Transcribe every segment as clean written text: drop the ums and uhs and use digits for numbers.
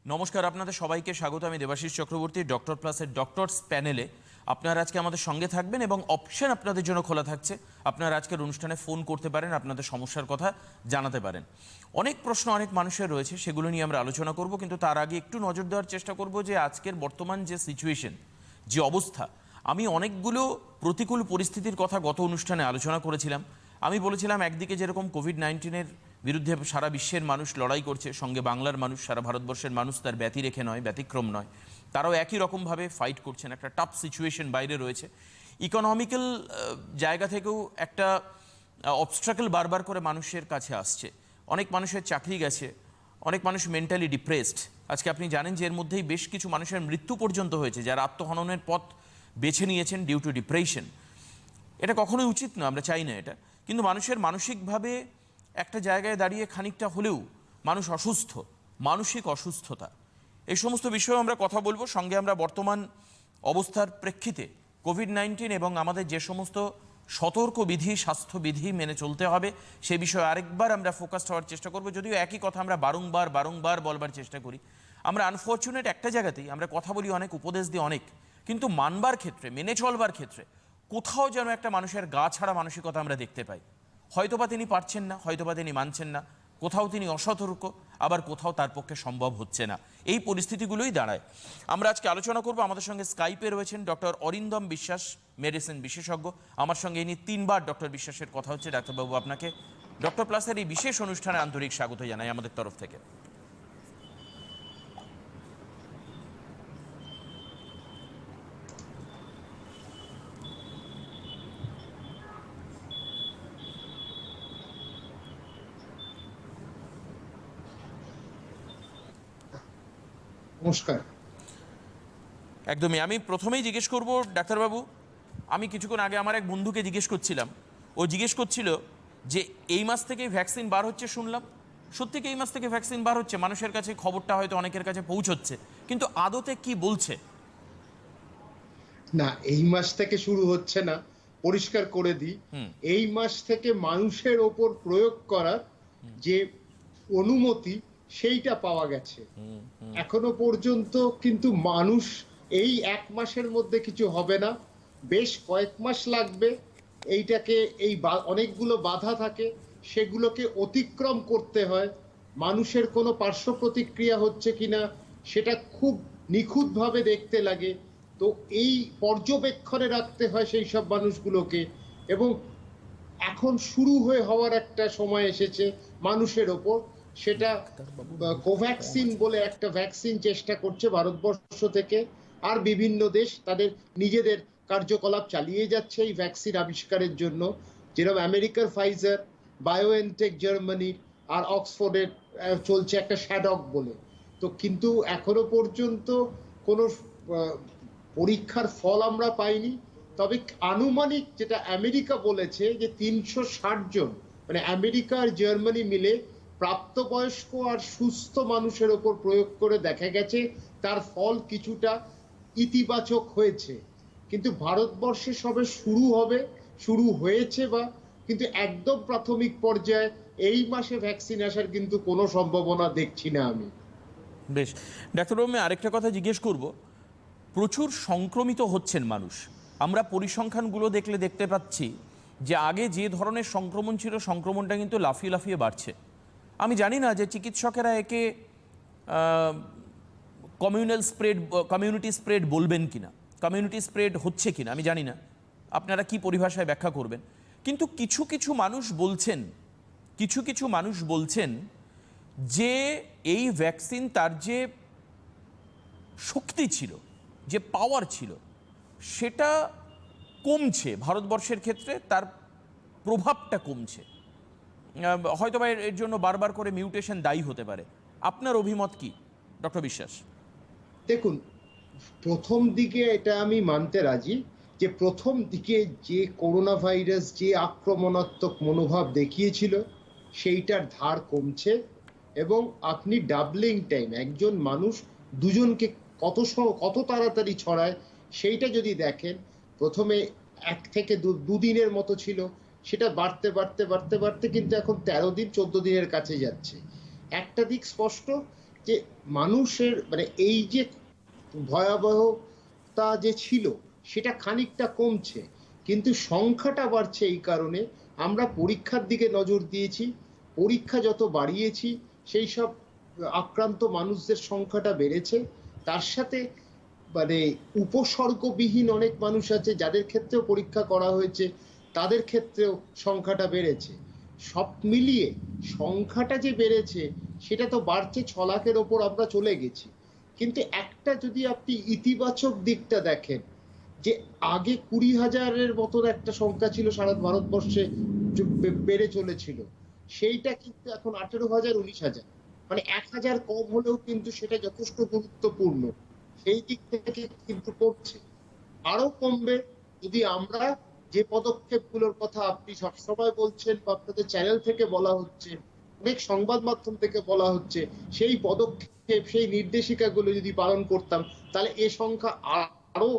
নমস্কার, আপনাদের সবাইকে স্বাগত। আমি দেবাশিস চক্রবর্তী, ডক্টর প্লাসের ডক্টরস প্যানেলে আপনারা আজকে আমাদের সঙ্গে থাকবেন এবং অপশন আপনাদের জন্য খোলা থাকছে। আপনারা আজকের অনুষ্ঠানে ফোন করতে পারেন, আপনাদের সমস্যার কথা জানাতে পারেন। অনেক প্রশ্ন অনেক মানুষের রয়েছে, সেগুলো নিয়ে আমরা আলোচনা করব, কিন্তু তার আগে একটু নজর দেওয়ার চেষ্টা করব যে আজকের বর্তমান যে সিচুয়েশন, যে অবস্থা, আমি অনেকগুলো প্রতিকূল পরিস্থিতির কথা গত অনুষ্ঠানে আলোচনা করেছিলাম। আমি বলেছিলাম একদিকে যেরকম কোভিড-19-এর বিরুদ্ধে সারা বিশ্বের মানুষ লড়াই করছে, সঙ্গে বাংলার মানুষ, সারা ভারতবর্ষের মানুষ তার ব্যতিরেখে নয়, ব্যতিক্রম নয়, তারাও একই রকমভাবে ফাইট করছেন। একটা টাফ সিচুয়েশন বাইরে রয়েছে। ইকোনমিক্যাল জায়গা থেকেও একটা অবস্ট্রাকল বারবার করে মানুষের কাছে আসছে। অনেক মানুষের চাকরি গেছে, অনেক মানুষ মেন্টালি ডিপ্রেসড। আজকে আপনি জানেন যে এর মধ্যেই বেশ কিছু মানুষের মৃত্যু পর্যন্ত হয়েছে, যারা আত্মহননের পথ বেছে নিয়েছেন ডিউ টু ডিপ্রেশন। এটা কখনোই উচিত না, আমরা চাই না এটা, কিন্তু মানুষের মানসিকভাবে একটা জায়গায় দাঁড়িয়ে খানিকটা হলেও মানুষ অসুস্থ, মানসিক অসুস্থতা, এই সমস্ত বিষয়ে আমরা কথা বলবো। সঙ্গে আমরা বর্তমান অবস্থার প্রেক্ষিতে কোভিড-19 এবং আমাদের যে সমস্ত সতর্কবিধি, স্বাস্থ্যবিধি মেনে চলতে হবে সে বিষয়ে আরেকবার আমরা ফোকাসড হওয়ার চেষ্টা করব। যদিও একই কথা আমরা বারংবার বলবার চেষ্টা করি। আমরা আনফর্চুনেট একটা জায়গাতেই, আমরা কথা বলি অনেক, উপদেশ দিই অনেক, কিন্তু মানবার ক্ষেত্রে, মেনে চলবার ক্ষেত্রে কোথাও যেন একটা মানুষের গা ছাড়া মানসিকতা আমরা দেখতে পাই। হয়তোবা তিনি পারছেন না, হয়তোবা তিনি মানছেন না, কোথাও তিনি অসতর্ক, আবার কোথাও তার পক্ষে সম্ভব হচ্ছে না। এই পরিস্থিতিগুলোই দাঁড়ায়। আমরা আজকে আলোচনা করব। আমাদের সঙ্গে স্কাইপে রয়েছেন ডক্টর অরিন্দম বিশ্বাস, মেডিসিন বিশেষজ্ঞ। আমার সঙ্গে ইনি 3বার ডক্টর বিশ্বাসের কথা হচ্ছে। ডাক্তারবাবু, আপনাকে ডক্টর প্লাসের এই বিশেষ অনুষ্ঠানে আন্তরিক স্বাগত জানাই আমাদের তরফ থেকে। নমস্কার। একদমই। আমি প্রথমেই জিজ্ঞেস করব ডাক্তারবাবু, আমি কিছুক্ষণ আগে আমার এক বন্ধুকে জিজ্ঞেস করছিলাম, ও জিজ্ঞেস করছিল যে এই মাস থেকেই ভ্যাকসিন বার হচ্ছে শুনলাম। সত্যি কি এই মাস থেকে ভ্যাকসিন বার হচ্ছে? মানুষের কাছে খবরটা হয়তো অনেকের কাছে পৌঁছচ্ছে, কিন্তু আদতে কি বলছে? না, এই মাস থেকে শুরু হচ্ছে না, পরিষ্কার করে দিই। এই মাস থেকে মানুষের ওপর প্রয়োগ করার যে অনুমতি সেইটা পাওয়া গেছে। এখনো পর্যন্ত কিন্তু মানুষ এই 1 মাসের মধ্যে কিছু হবে না, বেশ কয়েক মাস লাগবে। এইটাকে অনেকগুলো বাধা থাকে, সেগুলোকে অতিক্রম করতে হয়। মানুষের কোনো পার্শ্ব প্রতিক্রিয়া হচ্ছে কিনা সেটা খুব নিখুঁতভাবে দেখতে লাগে। তো এই পর্যবেক্ষণে রাখতে হয় সেই সব মানুষগুলোকে। এবং এখন শুরু হওয়ার একটা সময় এসেছে মানুষের ওপর। সেটা কোভ্যাক্সিন বলে একটা ভ্যাকসিন চেষ্টা করছে ভারতবর্ষ থেকে, আর বিভিন্ন দেশ তাদের নিজেদের কার্যকলাপ চালিয়ে যাচ্ছে এই ভ্যাকসিন আবিষ্কারের জন্য। যেরকম আমেরিকার ফাইজার, বায়োএনটেক জার্মানির, আর অক্সফোর্ডের চলছে একটা শ্যাডক বলে। তো কিন্তু এখনো পর্যন্ত কোনো পরীক্ষার ফল আমরা পাইনি। তবে আনুমানিক যেটা আমেরিকা বলেছে যে 360 জন, মানে আমেরিকা আর জার্মানি মিলে প্রাপ্তবয়স্ক আর সুস্থ মানুষের ওপর প্রয়োগ করে দেখা গেছে তার ফল কিছুটা ইতিবাচক হয়েছে। কিন্তু ভারতবর্ষে সবে শুরু হয়েছে, কিন্তু একদম প্রাথমিক পর্যায়ে এই মাসে ভ্যাকসিন আসার কিন্তু কোনো সম্ভাবনা দেখছি না আমি। বেশ, ডাক্তারবাবু, আমি আরেকটা কথা জিজ্ঞেস করব। প্রচুর সংক্রমিত হচ্ছেন মানুষ। আমরা পরিসংখ্যানগুলো দেখতে পাচ্ছি যে আগে যে ধরনের সংক্রমণ ছিল, সংক্রমণটা কিন্তু লাফিয়ে লাফিয়ে বাড়ছে। আমি জানি না যে চিকিৎসকেরা একে কমিউনিটি স্প্রেড বলবেন কিনা, কমিউনিটি স্প্রেড হচ্ছে কিনা আমি জানি না, আপনারা কি পরিভাষায় ব্যাখ্যা করবেন। কিন্তু কিছু কিছু মানুষ বলছেন যে এই ভ্যাকসিন, তার যে শক্তি ছিল, যে পাওয়ার ছিল, সেটা কমছে ভারতবর্ষের ক্ষেত্রে, তার প্রভাবটা কমছে। হয়তো বা এর জন্য বারবার করে মিউটেশন দায়ী হতে পারে। আপনার অভিমত কি ডক্টর বিশ্বাস? দেখুন, প্রথম দিকে এটা আমি মানতে রাজি যে প্রথম দিকে যে করোনা ভাইরাস যে আক্রমণাত্মক মনোভাব দেখিয়েছিল সেইটার ধার কমছে। এবং আপনি ডাবলিং টাইম, একজন মানুষ দুজনকে কত তাড়াতাড়ি ছড়ায় সেইটা যদি দেখেন, প্রথমে 1 থেকে 2 দিনের মতো ছিল, সেটা বাড়তে বাড়তে বাড়তে বাড়তে কিন্তু এখন 13 দিন 14 দিনের কাছে যাচ্ছে। একটা দিক স্পষ্ট, যে মানুষের মানে এই যে ভয়াবহতা যে ছিল সেটা খানিকটা কমছে, কিন্তু সংখ্যাটা বাড়ছে। এই কারণে আমরা পরীক্ষার দিকে নজর দিয়েছি, পরীক্ষা যত বাড়িয়েছি সেই সব আক্রান্ত মানুষদের সংখ্যাটা বেড়েছে। তার সাথে মানে উপসর্গবিহীন অনেক মানুষ আছে যাদের ক্ষেত্রেও পরীক্ষা করা হয়েছে, তাদের ক্ষেত্রেও সংখ্যাটা বেড়েছে। সব মিলিয়ে সংখ্যাটা যে বেড়েছে সেটা তো বাড়ছে, 6 লাখের ওপর আমরা চলে গেছি। কিন্তু একটা যদি আপনি ইতিবাচক দিকটা দেখেন, যে আগে 20,000-এর মতন একটা সংখ্যা ছিল সারা ভারতবর্ষে, বেড়ে চলেছিল, সেইটা কিন্তু এখন 18,000, 19,000, মানে 1,000 কম হলেও কিন্তু সেটা যথেষ্ট গুরুত্বপূর্ণ। সেই দিক থেকে কিন্তু কমছে, আরো কমবে যদি আমরা যে পদক্ষেপগুলোর কথা আপনি সবসময় বলছেন বা আপনাদের চ্যানেল থেকে বলা হচ্ছে, অনেক সংবাদ মাধ্যম থেকে বলা হচ্ছে, সেই পদক্ষেপ সেই নির্দেশিকাগুলো যদি পালন করতাম, তাহলে এ সংখ্যা আরো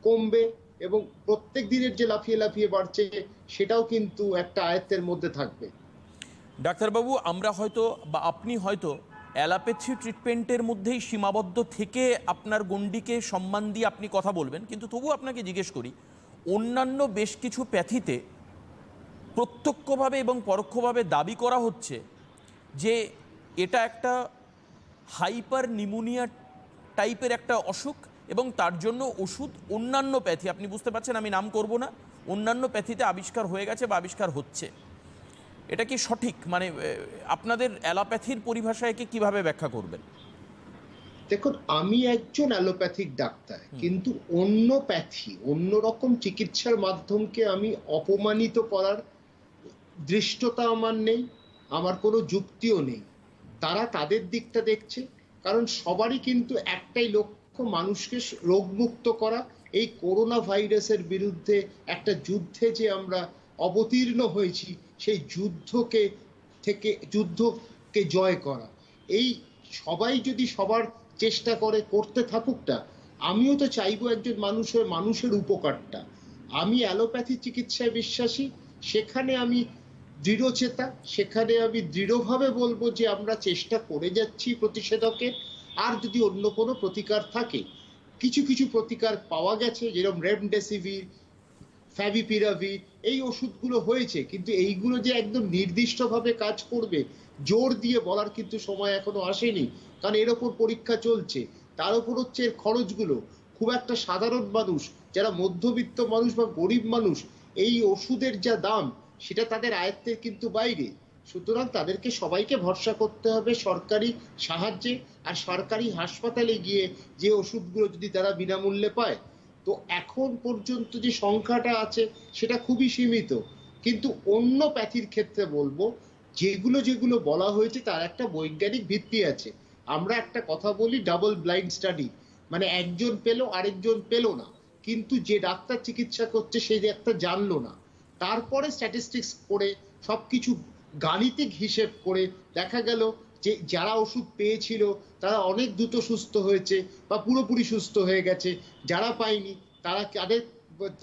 কমবে এবং প্রত্যেক দিনের যে লাফিয়ে লাফিয়ে বাড়ছে সেটাও কিন্তু একটা আয়ত্তের মধ্যে থাকবে। ডাক্তারবাবু, আমরা হয়তো বা আপনি হয়তো অ্যালোপ্যাথি ট্রিটমেন্টের মধ্যেই সীমাবদ্ধ থেকে আপনার গণ্ডিকে সম্মান দিয়ে আপনি কথা বলবেন, কিন্তু তবু আপনাকে জিজ্ঞেস করি, অন্যান্য বেশ কিছু প্যাথিতে প্রত্যক্ষভাবে এবং পরোক্ষভাবে দাবি করা হচ্ছে যে এটা একটা হাইপার নিউমোনিয়া টাইপের একটা অসুখ এবং তার জন্য ওষুধ অন্যান্য প্যাথি, আপনি বুঝতে পারছেন আমি নাম করব না, অন্যান্য প্যাথিতে আবিষ্কার হয়ে গেছে বা আবিষ্কার হচ্ছে। এটা কি সঠিক? মানে আপনাদের অ্যালোপ্যাথির পরিভাষায় কি কিভাবে ব্যাখ্যা করবেন? দেখুন, আমি একজন অ্যালোপ্যাথিক ডাক্তার, কিন্তু অন্য প্যাথি, অন্যরকম চিকিৎসার মাধ্যমকে আমি অপমানিত করার দৃষ্টতা আমার নেই, আমার কোনো যুক্তিও নেই। তারা তাদের দিকটা দেখছে, কারণ সবারই কিন্তু একটাই লক্ষ্য, মানুষকে রোগমুক্ত করা। এই করোনা ভাইরাসের বিরুদ্ধে একটা যুদ্ধে যে আমরা অবতীর্ণ হয়েছি, সেই যুদ্ধকে জয় করা। এই সবাই যদি সবার চেষ্টা করতে থাকুকটা, আমিও তো চাইবো একজন মানুষের উপকারটা। আমি অ্যালোপ্যাথি চিকিৎসায় বিশ্বাসী, সেখানে আমি দৃঢ়চেতা, সেখানে আমি দৃঢ়ভাবে বলবো যে আমরা চেষ্টা করে যাচ্ছি প্রতিষেধকের। আর যদি অন্য কোনো প্রতিকার থাকে, কিছু কিছু প্রতিকার পাওয়া গেছে, যেরকম রেমডেসিভির, ফ্যাভিপিরাভির, এই ওষুধগুলো হয়েছে, কিন্তু এইগুলো যে একদম নির্দিষ্টভাবে কাজ করবে জোর দিয়ে বলার কিন্তু সময় এখনো আসেনি, কারণ এর ওপর পরীক্ষা চলছে। তার উপর হচ্ছে এর খরচগুলো, খুব একটা সাধারণ মানুষ, যারা মধ্যবিত্ত মানুষ বা গরিব মানুষ, এই ওষুধের যা দাম সেটা তাদের আয়ত্তের কিন্তু বাইরে। সুতরাং তাদেরকে সবাইকে ভরসা করতে হবে সরকারি সাহায্যে, আর সরকারি হাসপাতালে গিয়ে যে ওষুধগুলো যদি তারা বিনামূল্যে পায়। তো এখন পর্যন্ত যে সংখ্যাটা আছে সেটা খুবই সীমিত, কিন্তু অন্য প্যাথির ক্ষেত্রে বলবো, যেগুলো যেগুলো বলা হয়েছে তার একটা বৈজ্ঞানিক ভিত্তি আছে। আমরা একটা কথা বলি, ডাবল ব্লাইন্ড স্টাডি, মানে একজন পেল আরেকজন পেল না, কিন্তু যে ডাক্তার চিকিৎসা করছে সেই ডাক্তার জানলো না। তারপরে স্ট্যাটিস্টিক্স করে সবকিছু গাণিতিক হিসেব করে দেখা গেল যে যারা ওষুধ পেয়েছিল তারা অনেক দ্রুত সুস্থ হয়েছে বা পুরোপুরি সুস্থ হয়ে গেছে, যারা পায়নি তারা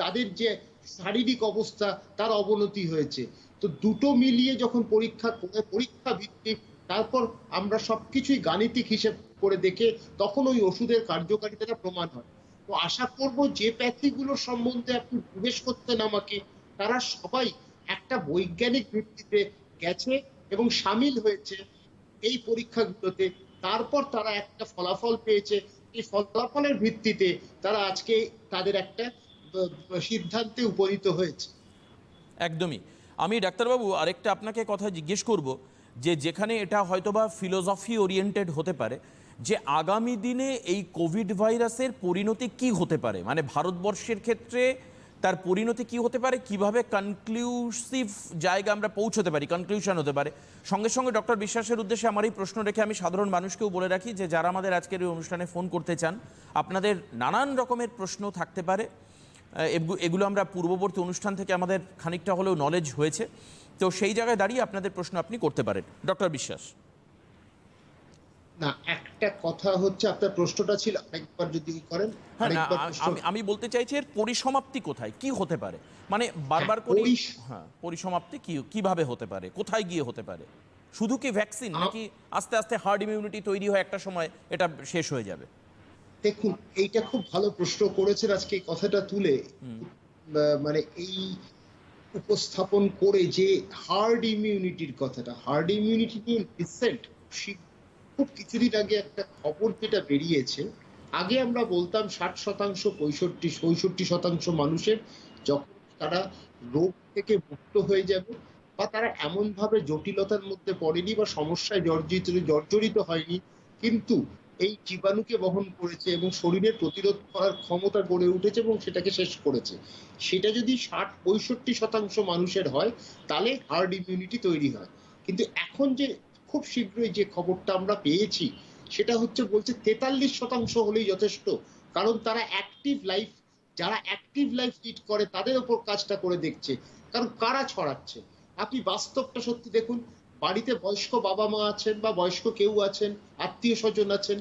তাদের যে শারীরিক অবস্থা তার অবনতি হয়েছে। তো দুটো মিলিয়ে যখন পরীক্ষা ভিত্তিক, তারপর আমরা সবকিছুই গাণিতিক হিসেব করে দেখে তখন ওই ওষুধের কার্যকারিতাটা প্রমাণ হয়। তো আশা করব যে প্যাথিগুলোর সম্বন্ধে আপনি জিজ্ঞেস করতেন আমাকে, তারা সবাই একটা বৈজ্ঞানিক ভিত্তিতে গেছে এবং সামিল হয়েছে এই পরীক্ষাগুলোতে। তারপর তারা একটা ফলাফল পেয়েছে, এই ফলাফলের ভিত্তিতে তারা আজকে তাদের একটা সিদ্ধান্তে উপনীত হয়েছে। একদমই। আমি ডাক্তারবাবু আরেকটা আপনাকে কথা জিজ্ঞেস করব, যে যেখানে এটা হয়তোবা ফিলোসফি ওরিয়েন্টেড হতে পারে, যে আগামী দিনে এই কোভিড ভাইরাসের পরিণতি কি হতে পারে, মানে ভারতবর্ষের ক্ষেত্রে তার পরিণতি কি হতে পারে, কিভাবে কনক্লুসিভ জায়গা আমরা পৌঁছতে পারি, কনক্লুশন হতে পারে। সঙ্গে সঙ্গে ডক্টর বিশ্বাসের উদ্দেশ্যে আমার এই প্রশ্ন রেখে আমি সাধারণ মানুষকেও বলে রাখি যে যারা আমাদের আজকের এই অনুষ্ঠানে ফোন করতে চান, আপনাদের নানান রকমের প্রশ্ন থাকতে পারে, এগুলো আমরা পূর্ববর্তী অনুষ্ঠান থেকে আমাদের খানিকটা হলেও নলেজ হয়েছে, তো সেই জায়গায় দাঁড়িয়ে আপনাদের প্রশ্ন আপনি করতে পারেন। ডক্টর বিশ্বাস। না, একটা কথা হচ্ছে, আপনার প্রশ্নটা ছিল আরেকবার যদি করেন। হ্যাঁ, আমি বলতে চাইছি এর পরিসমাপ্তি কোথায়, কি হতে পারে, মানে বারবার করে হ্যাঁ পরিসমাপ্তি কিভাবে হতে পারে, কোথায় গিয়ে হতে পারে? শুধু কি ভ্যাকসিন, নাকি আস্তে আস্তে হার্ড ইমিউনিটি তৈরি হয় একটা সময় এটা শেষ হয়ে যাবে? দেখুন, এইটা খুব ভালো প্রশ্ন করেছেন আজকে এই কথাটা তুলে। মানে এই উপস্থাপন করে যে হার্ড ইমিউনিটির কথাটা, হার্ড ইমিউনিটি নিয়ে রিসেন্ট খুব কিছুদিন আগে একটা খবর যেটা বেরিয়েছে, আগে আমরা বলতাম 60% 65-66% মানুষের যখন তারা রোগ থেকে মুক্ত হয়ে যাবে বা তারা এমন ভাবে জটিলতার মধ্যে পড়েনি বা সমস্যায় জর্জরিত হয়নি, কিন্তু এই জীবাণুকে বহন করেছে এবং শরীরের প্রতিরোধ করার ক্ষমতা গড়ে উঠেছে এবং সেটাকে শেষ করেছে, সেটা যদি 60-65% মানুষের হয় তাহলে হার্ড ইমিউনিটি তৈরি হয়। কিন্তু এখন যে খুব শীঘ্রই যে খবরটা আমরা পেয়েছি সেটা হচ্ছে বলছে 43% হলেই যথেষ্ট, কারণ তারা অ্যাক্টিভ লাইফ, যারা অ্যাক্টিভ লাইফ লিড করে তাদের উপর কাজটা করে দেখছে। কারণ কারা ছড়াচ্ছে, আপনি বাস্তবটা সত্যি দেখুন, বাড়িতে বয়স্ক বাবা মা আছেন বা বয়স্ক কেউ আছেন, আত্মীয় স্বজন আছেন,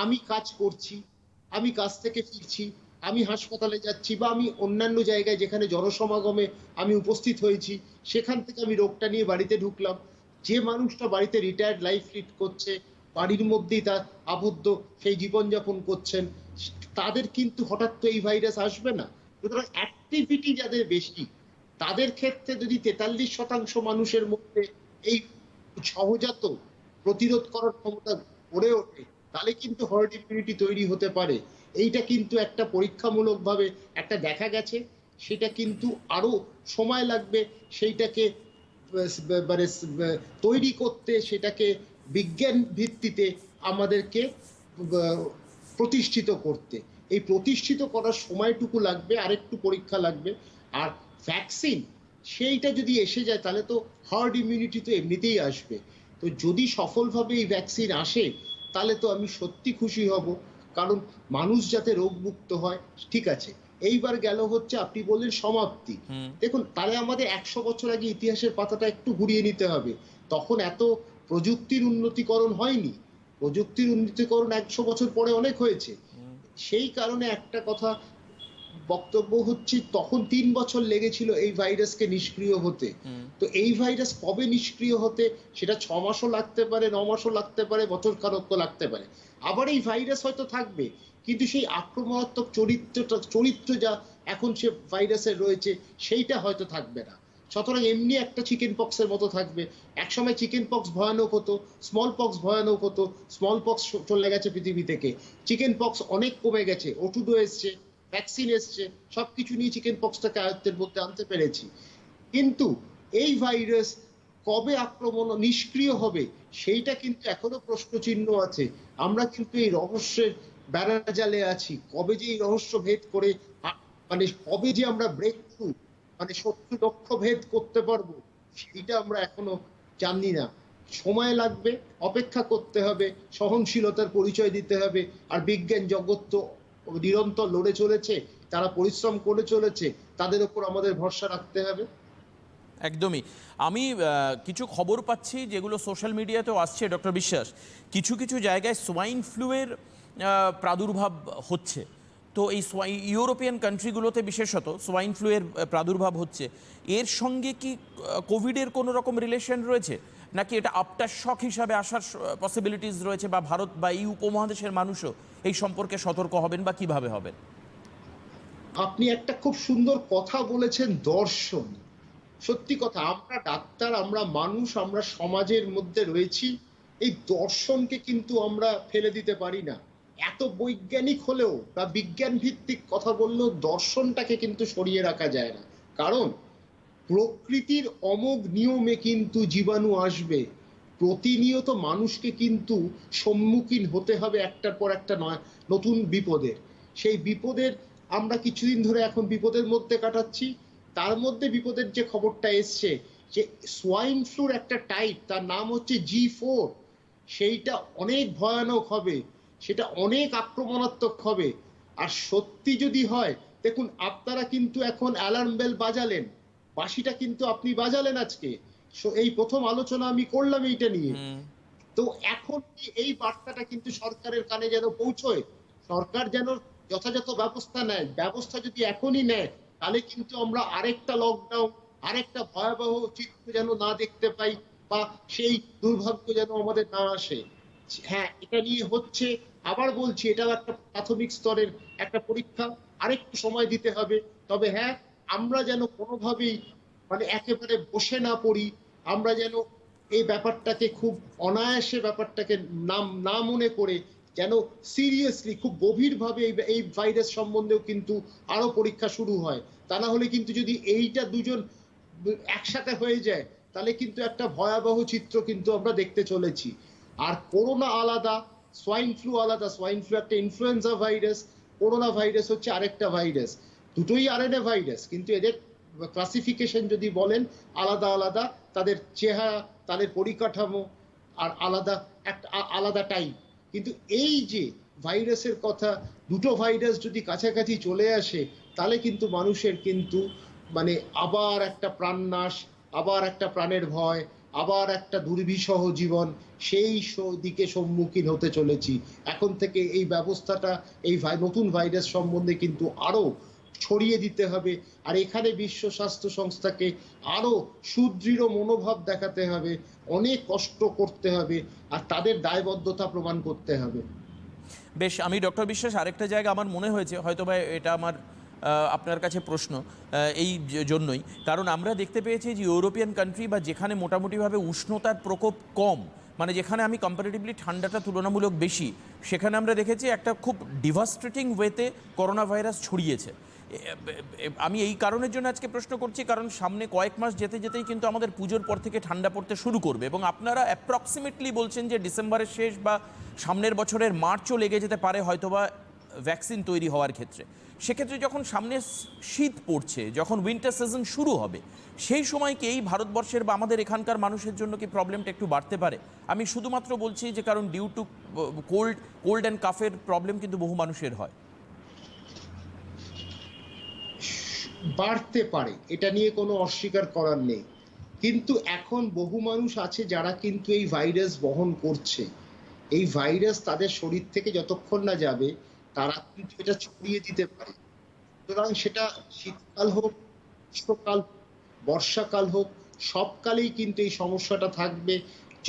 আমি কাজ করছি, আমি কাজ থেকে ফিরছি, আমি হাসপাতালে যাচ্ছি বা আমি অন্যান্য জায়গায় যেখানে জনসমাগমে আমি উপস্থিত হয়েছি, সেখান থেকে আমি রোগটা নিয়ে বাড়িতে ঢুকলাম। যে মানুষটা বাড়িতে রিটায়ার্ড লাইফ লিড করছে, বাড়ির মধ্যেই তার আবদ্ধ সেই জীবনযাপন করছেন, তাদের কিন্তু হঠাৎ তো এই ভাইরাস আসবে না। সুতরাং অ্যাক্টিভিটি যাদের বেশি তাদের ক্ষেত্রে যদি 43% মানুষের মধ্যে এই সহজাত প্রতিরোধ করার ক্ষমতা গড়ে ওঠে, তাহলে কিন্তু হার্ড ইমিউনিটি তৈরি হতে পারে। এইটা কিন্তু একটা পরীক্ষামূলকভাবে একটা দেখা গেছে, সেটা কিন্তু আরো সময় লাগবে সেইটাকে মানে তৈরি করতে, সেটাকে বিজ্ঞান ভিত্তিতে আমাদেরকে প্রতিষ্ঠিত করতে। এই প্রতিষ্ঠিত করার সময়টুকু লাগবে, আরেকটু পরীক্ষা লাগবে। আর ভ্যাকসিন সেইটা যদি এসে যায় তাহলে তো হার্ড ইমিউনিটি তো এমনিতেই আসবে। তো যদি সফলভাবে এই ভ্যাকসিন আসে তাহলে তো আমি সত্যি খুশি হব, কারণ মানুষ যাতে রোগমুক্ত হয়। ঠিক আছে, এইবার গেল হচ্ছে আপনি বললেন সমাপ্তি। দেখুন, তাহলে আমাদের 100 বছর আগে ইতিহাসের পাতাটা একটু ঘুরিয়ে নিতে হবে। তখন এত প্রযুক্তির উন্নতিকরণ হয়নি, প্রযুক্তির উন্নতিকরণ 100 বছর পরে অনেক হয়েছে। সেই কারণে একটা কথা বক্তব্য হচ্ছে, তখন 3 বছর লেগেছিল এই ভাইরাসকে নিষ্ক্রিয় হতে। তো এই ভাইরাস কবে নিষ্ক্রিয় হতে, সেটা 6 মাসও লাগতে পারে, 9 মাসও লাগতে পারে, বছর খানেকও লাগতে পারে। আবার এই ভাইরাস হয়তো থাকবে, কিন্তু সেই আক্রমণাত্মক চরিত্র যা এখন সে ভাইরাসের রয়েছে সেইটা হয়তো থাকবে না। সুতরাং এমনি একটা চিকেন পক্সের মতো থাকবে। একসময় চিকেন পক্স ভয়ানক হতো, স্মল পক্স ভয়ানক হতো, স্মল পক্স চলে গেছে পৃথিবী থেকে, চিকেন পক্স অনেক কমে গেছে, ওষুধও এসছে, ভ্যাকসিন এসছে, সবকিছু নিয়ে চিকেন পক্সটাকে আয়ত্তের মধ্যে আনতে পেরেছি। কিন্তু এই ভাইরাস কবে আক্রমণ নিষ্ক্রিয় হবে সেইটা কিন্তু এখনো প্রশ্নচিহ্ন আছে। আমরা কিন্তু এই রহস্যের বেড়াজালে আছি, কবে যে এই রহস্য ভেদ করে মানে কবে যে আমরা ব্রেক থ্রু মানে শত্রু লক্ষ্য ভেদ করতে পারবো সেইটা আমরা এখনো জানি না। সময় লাগবে, অপেক্ষা করতে হবে, সহনশীলতার পরিচয় দিতে হবে। আর বিজ্ঞান জগৎ তো নিরন্তর লড়ে চলেছে, তারা পরিশ্রম করে চলেছে, তাদের উপর আমাদের ভরসা রাখতে হবে। একদমই। আমি কিছু খবর পাচ্ছি যেগুলো সোশ্যাল মিডিয়াতেও আসছে ডক্টর বিশ্বাস, কিছু কিছু জায়গায় সোয়াইন ফ্লুয়ের প্রাদুর্ভাব হচ্ছে। তো এই ইউরোপিয়ান কান্ট্রিগুলোতে বিশেষত সোয়াইন ফ্লুয়ের প্রাদুর্ভাব হচ্ছে, এর সঙ্গে কি কোভিডের কোনো রকম রিলেশন রয়েছে, নাকি এটা আফটার শক হিসাবে আসার পসিবিলিটিস রয়েছে, বা ভারত বা এই উপমহাদেশের মানুষও এই সম্পর্কে সতর্ক হবেন বা কিভাবে হবেন? আপনি একটা খুব সুন্দর কথা বলেছেন, দর্শন। সত্যি কথা, আমরা ডাক্তার, আমরা মানুষ, আমরা সমাজের মধ্যে রয়েছি, এই দর্শনকে কিন্তু আমরা ফেলে দিতে পারি না। এত বৈজ্ঞানিক হলেও বা বিজ্ঞান ভিত্তিক কথা বললেও দর্শনটাকে কিন্তু সরিয়ে রাখা যায় না। কারণ প্রকৃতির অমোঘ নিয়মে কিন্তু জীবাণু আসবে, প্রতিনিয়ত মানুষকে কিন্তু সম্মুখীন হতে হবে একটার পর একটা নতুন বিপদের। সেই বিপদের আমরা কিছুদিন ধরে এখন বিপদের মধ্যে কাটাচ্ছি। তার মধ্যে বিপদের যে খবরটা এসছে যে সোয়াইন ফ্লুর একটা টাইপ, তার নাম হচ্ছে G4, সেইটা অনেক ভয়ানক হবে, সেটা অনেক আক্রমণাত্মক হবে। আর সত্যি যদি হয়, দেখুন আপনারা কিন্তু এখন অ্যালার্ম বেল বাজালেন, বাঁশিটা কিন্তু আপনি বাজালেন আজকে, এই প্রথম আলোচনা আমি করলাম এইটা নিয়ে। তো এখন এই বার্তাটা কিন্তু সরকারের কানে যেন পৌঁছয়, সরকার যেন যথাযথ ব্যবস্থা নেয়। ব্যবস্থা যদি এখনই নেয় তাহলে কিন্তু আমরা আরেকটা লকডাউন, আরেকটা ভয়াবহ চিত্র যেন না দেখতে পাই, বা সেই দুর্ভাগ্য যেন আমাদের না আসে। হ্যাঁ, এটা নিয়ে হচ্ছে, আবার বলছি এটাও একটা প্রাথমিক স্তরের একটা পরীক্ষা, আরেকটু সময় দিতে হবে। তবে হ্যাঁ, আমরা যেন কোনোভাবেই মানে একেবারে বসে না পড়ি, আমরা যেন এই ব্যাপারটাকে খুব অনায়াসে ব্যাপারটাকে না মনে করে যেন সিরিয়াসলি খুব গভীরভাবে এই ভাইরাস সম্বন্ধেও কিন্তু আরো পরীক্ষা শুরু হয়। তা না হলে কিন্তু যদি এইটা দুজন একসাথে হয়ে যায় তাহলে কিন্তু একটা ভয়াবহ চিত্র কিন্তু আমরা দেখতে চলেছি। আর করোনা আলাদা, সোয়াইন ফ্লু আলাদা। সোয়াইন ফ্লু একটা ইনফ্লুয়েঞ্জা ভাইরাস, করোনা ভাইরাস হচ্ছে আরেকটা ভাইরাস। দুটোই আরএনএ ভাইরাস, কিন্তু এদের ক্লাসিফিকেশন যদি বলেন আলাদা আলাদা, তাদের চেহারা, তাদের পরিকাঠামো আর আলাদা, একটা আলাদা টাইপ। কিন্তু এই যে ভাইরাসের কথা, দুটো ভাইরাস যদি কাছাকাছি চলে আসে তাহলে কিন্তু মানুষের কিন্তু মানে আবার একটা প্রাণনাশ, আবার একটা প্রাণের ভয়, আবার একটা দুর্বিষহ জীবন, সেই দিকে সম্মুখীন হতে চলেছি। এখন থেকে এই ব্যবস্থাটা এই নতুন ভাইরাস সম্বন্ধে কিন্তু আরো ছড়িয়ে দিতে হবে। আর এখানে বিশ্ব স্বাস্থ্য সংস্থাকে আরো সুদৃঢ় মনোভাব দেখাতে হবে, অনেক কষ্ট করতে হবে, আর তাদের দায়বদ্ধতা প্রমাণ করতে হবে। বেশ, আমি ডক্টর বিশ্বাস আরেকটা জায়গা আমার মনে হয়েছে, হয়তো বা এটা আমার আপনার কাছে প্রশ্ন এই জন্যই, কারণ আমরা দেখতে পেয়েছি যে ইউরোপিয়ান কান্ট্রি বা যেখানে মোটামুটিভাবে উষ্ণতার প্রকোপ কম, মানে যেখানে আমি কম্পারেটিভলি ঠান্ডাটা তুলনামূলক বেশি, সেখানে আমরা দেখেছি একটা খুব ডিভাস্টেটিং ওয়েতে করোনা ভাইরাস ছড়িয়েছে। আমি এই কারণের জন্য আজকে প্রশ্ন করছি, কারণ সামনে কয়েক মাস যেতে যেতেই কিন্তু আমাদের পুজোর পর থেকে ঠান্ডা পড়তে শুরু করবে, এবং আপনারা অ্যাপ্রক্সিমেটলি বলছেন যে ডিসেম্বরের শেষ বা সামনের বছরের মার্চও লেগে যেতে পারে হয়তোবা ভ্যাকসিন তৈরি হওয়ার ক্ষেত্রে। সেক্ষেত্রে যখন সামনে শীত পড়ছে, যখন উইন্টার সিজন শুরু হবে, সেই সময় কি এই ভারতবর্ষের বা আমাদের এখানকার মানুষের জন্য কি প্রবলেমটা একটু বাড়তে পারে? আমি শুধুমাত্র বলছি যে কারণ ডিউ টু কোল্ড অ্যান্ড কাফের প্রবলেম কিন্তু বহু মানুষের হয়। বাড়তে পারে, এটা নিয়ে কোনো অস্বীকার করার নেই, কিন্তু এখন বহু মানুষ আছে যারা কিন্তু এই ভাইরাস বহন করছে। এই ভাইরাস তাদের শরীর থেকে যতক্ষণ না যাবে তারা কিন্তু এটা ছড়িয়ে দিতে পারে। সুতরাং সেটা শীতকাল হোক, গ্রীষ্মকাল, বর্ষাকাল হোক, সব কালেই কিন্তু এই সমস্যাটা থাকবে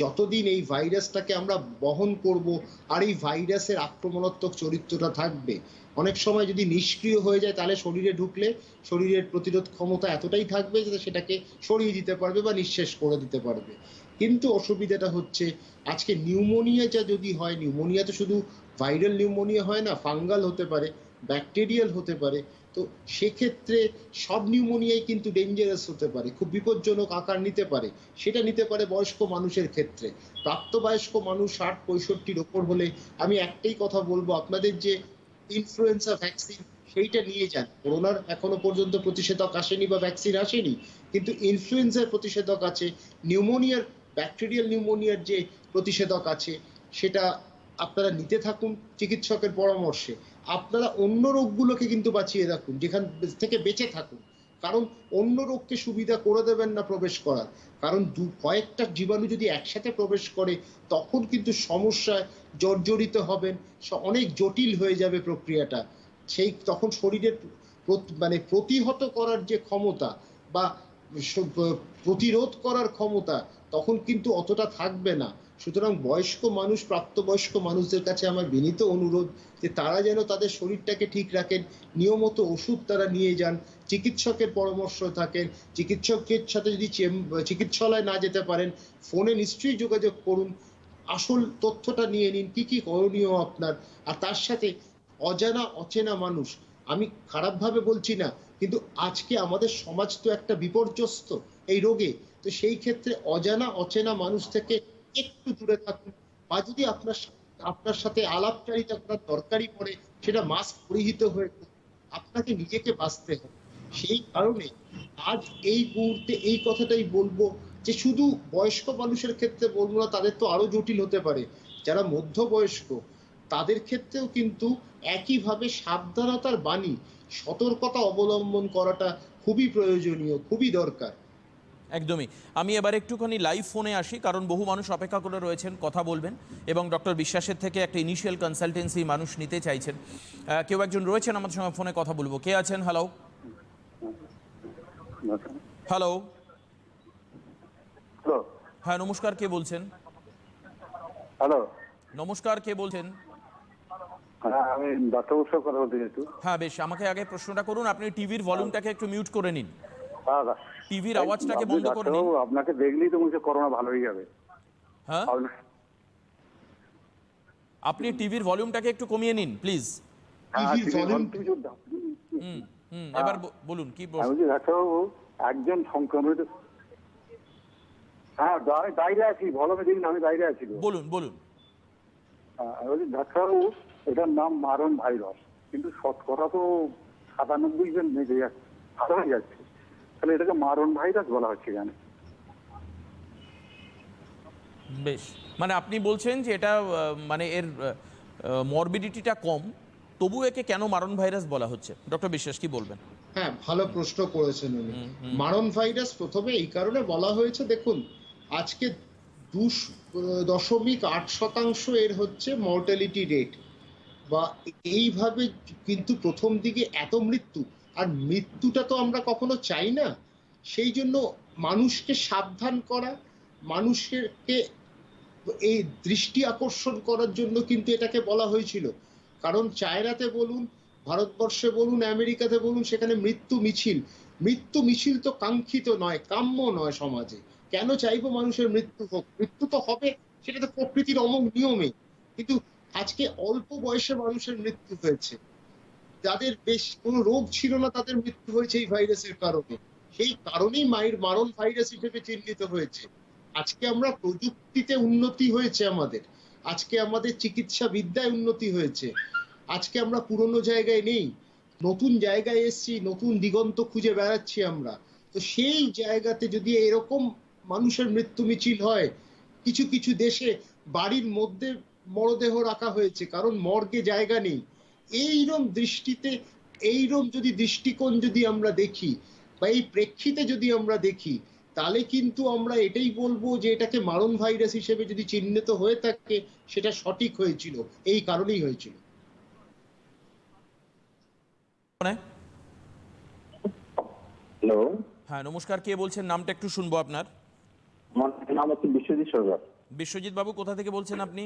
যতদিন এই ভাইরাসটাকে আমরা বহন করব। আর এই ভাইরাসের আক্রমণাত্মক চরিত্রটা থাকবে। অনেক সময় যদি নিষ্ক্রিয় হয়ে যায় তাহলে শরীরে ঢুকলে শরীরের প্রতিরোধ ক্ষমতা এতটাই থাকবে যে সেটাকে সরিয়ে দিতে পারবে বা নিঃশেষ করে দিতে পারবে। কিন্তু অসুবিধাটা হচ্ছে আজকে নিউমোনিয়া যা যদি হয়, নিউমোনিয়া তো শুধু ভাইরাল নিউমোনিয়া হয় না, ফাঙ্গাল হতে পারে, ব্যাকটেরিয়াল হতে পারে। তো সেক্ষেত্রে সব নিউমোনিয়াই কিন্তু ডেঞ্জারাস হতে পারে, খুব বিপজ্জনক আকার নিতে পারে। সেটা নিতে পারে বয়স্ক মানুষের ক্ষেত্রে। প্রাপ্তবয়স্ক মানুষ 60-65-র ওপর হলে আমি একটাই কথা বলবো, আপনাদের যে ইনফ্লুয়েঞ্জা ভ্যাকসিন সেইটা নিয়ে যান। করোনার এখনো পর্যন্ত প্রতিষেধক আসেনি বা ভ্যাকসিন আসেনি, কিন্তু ইনফ্লুয়েঞ্জার প্রতিষেধক আছে, নিউমোনিয়ার, ব্যাকটেরিয়াল নিউমোনিয়ার যে প্রতিষেধক আছে সেটা আপনারা নিতে থাকুন চিকিৎসকের পরামর্শে। আপনারা অন্য রোগগুলোকে কিন্তু বাঁচিয়ে রাখুন, যেখান থেকে বেঁচে থাকুন। কারণ অন্য রোগকে সুবিধা করে দেবেন না প্রবেশ করার, কারণ কয়েকটা জীবাণু যদি একসাথে প্রবেশ করে তখন কিন্তু সমস্যায় জর্জরিত হবেন, অনেক জটিল হয়ে যাবে প্রক্রিয়াটা। সেই তখন শরীরের মানে প্রতিহত করার যে ক্ষমতা বা প্রতিরোধ করার ক্ষমতা তখন কিন্তু অতটা থাকবে না। সুতরাং বয়স্ক মানুষ, প্রাপ্তবয়স্ক মানুষদের কাছে আমার বিনীত অনুরোধ যে তারা যেন তাদের শরীরটাকে ঠিক রাখেন, নিয়মিত ওষুধ তারা নিয়ে যান, চিকিৎসকের পরামর্শ থাকেন, চিকিৎসকের সাথে যদি চিকিৎসালয়ে না যেতে পারেন ফোনে নিশ্চয়ই যোগাযোগ করুন, আসল তথ্যটা নিয়ে নিন কি কি করণীয় আপনার। আর তার সাথে অজানা অচেনা মানুষ, আমি খারাপভাবে বলছি না, কিন্তু আজকে আমাদের সমাজ তো একটা বিপর্যস্ত এই রোগে। তো সেই ক্ষেত্রে অজানা অচেনা মানুষ থেকে একটু দূরে থাকুন, বা যদি আপনার সাথে আলাপচারিতা করার দরকারই পড়ে সেটা মাস্ক পরিহিত হয়ে আপনাকে নিজেকে বাঁচতে হবে। সেই কারণে আজ এই মুহূর্তে এই কথাটাই বলবো যে শুধু বয়স্ক মানুষের ক্ষেত্রে বলবো না, তাদের তো আরো জটিল হতে পারে, যারা মধ্যবয়স্ক তাদের ক্ষেত্রেও কিন্তু একইভাবে সাবধানতার বাণী, সতর্কতা অবলম্বন করাটা খুবই প্রয়োজনীয়, খুবই দরকার। একদমই। আমি এবার একটুখানি লাইভ ফোনে আসি, কারণ বহু মানুষ অপেক্ষা করে রয়েছেন, কথা বলবেন, এবং ডক্টর বিশ্বাসের থেকে একটা ইনিশিয়াল কনসালটেন্সি মানুষ নিতে চাইছেন। কেউ একজন রয়েছেন আমাদের সঙ্গে, ফোনে কথা বলবো। কে আছেন? হ্যালো হ্যালো হ্যাঁ নমস্কার, কে বলছেন? হ্যালো। নমস্কার, কে বলছেন? হ্যাঁ, আমি ডাক্তার উৎসব কথা বলতে একটু। হ্যাঁ বেশ, আমাকে আগে প্রশ্নটা করুন। আপনি টিভির ভলিউমটাকে একটু মিউট করে নিন, হ্যাঁ, টিভির আওয়াজটাকে আপনি বন্ধ করে নিন। ডাক্তারবাবু, আপনাকে দেখলেই তো মনে হচ্ছে করোনা ভালো হয়ে যাবে। হ্যাঁ, আপনি টিভির ভলিউমটাকে একটু কমিয়ে নিন প্লিজ। টিভির ভলিউম হুম হুম, এবার বলুন কি আমি প্রশ্ন। বলছি ডাক্তারবাবু, একজন সংক্রমিত। হ্যাঁ, আমি বাইরে আছি, ভলমে দিন আমি বাইরে আছি। বলুন বলুন। আমি বলছি ডাক্তারবাবু, এটার নাম মারণ ভাইরাস, কিন্তু শতকরা তো 97 মেজে যাচ্ছে, ভালো হয়ে যাচ্ছে, তাহলে এটাকে মারণ ভাইরাস বলা হচ্ছে কেন? বেশ, মানে আপনি বলছেন যে এটা মানে এর মরবিডিটিটা কম, তবু একে কেন মারণ ভাইরাস বলা হচ্ছে? ডক্টর বিশ্বাস কি বলবেন? হ্যাঁ, ভালো প্রশ্ন করেছেন উনি। মারণ ভাইরাস প্রথমে এই কারণে বলা হয়েছে, দেখুন আজকে 2.8% এর হচ্ছে মর্টালিটি রেট, বা এইভাবে কিন্তু প্রথম দিকে এত মৃত্যু, আর মৃত্যুটা তো আমরা কখনো চাই না। সেই জন্য মানুষকে সাবধান করা, মানুষকে এই দৃষ্টি আকর্ষণ করার জন্য কিন্তু এটাকে বলা হয়েছিল। কারণ চায়নাতে বলুন, ভারতবর্ষে বলুন, আমেরিকাতে বলুন, সেখানে মৃত্যু মিছিল তো কাঙ্ক্ষিত নয়, কাম্য নয় সমাজে। কেন চাইবো মানুষের মৃত্যু হোক? মৃত্যু তো হবে, সেটা তো প্রকৃতির অমোঘ নিয়মে। কিন্তু আজকে অল্প বয়সে মানুষের মৃত্যু হয়েছে, যাদের বেশ কোনো রোগ ছিল না তাদের মৃত্যু হয়েছে এই ভাইরাসের কারণে। সেই কারণেই মারণ ভাইরাস হিসেবে চিহ্নিত হয়েছে। আজকে আমরা প্রযুক্তিতে উন্নতি হয়েছে আমাদের, আজকে আমাদের চিকিৎসা বিদ্যায় উন্নতি হয়েছে, আজকে আমরা পুরনো জায়গায় নেই, নতুন জায়গায় এসেছি, নতুন দিগন্ত খুঁজে বেড়াচ্ছি আমরা। তো সেই জায়গাতে যদি এরকম মানুষের মৃত্যু মিছিল হয়, কিছু কিছু দেশে বাড়ির মধ্যে মরদেহ রাখা হয়েছে কারণ মর্গে জায়গা নেই। এইরকম দৃষ্টিতে, এইরকম যদি দৃষ্টিকোণ যদি আমরা দেখি, বা এই প্রেক্ষিতে যদি আমরা দেখি, তাহলে কিন্তু আমরা এটাই বলবো যে এটাকে মারণ ভাইরাস হিসেবে যদি চিহ্নিত হয়ে থাকে, সেটা সঠিক হয়েছিল, এই কারণেই হয়েছিল। হ্যালো, হ্যাঁ নমস্কার, কে বলছেন? নামটা একটু শুনবো আপনার। আমার নাম হচ্ছে বিশ্বজিৎ সরকার। বিশ্বজিৎ বাবু, কোথা থেকে বলছেন আপনি?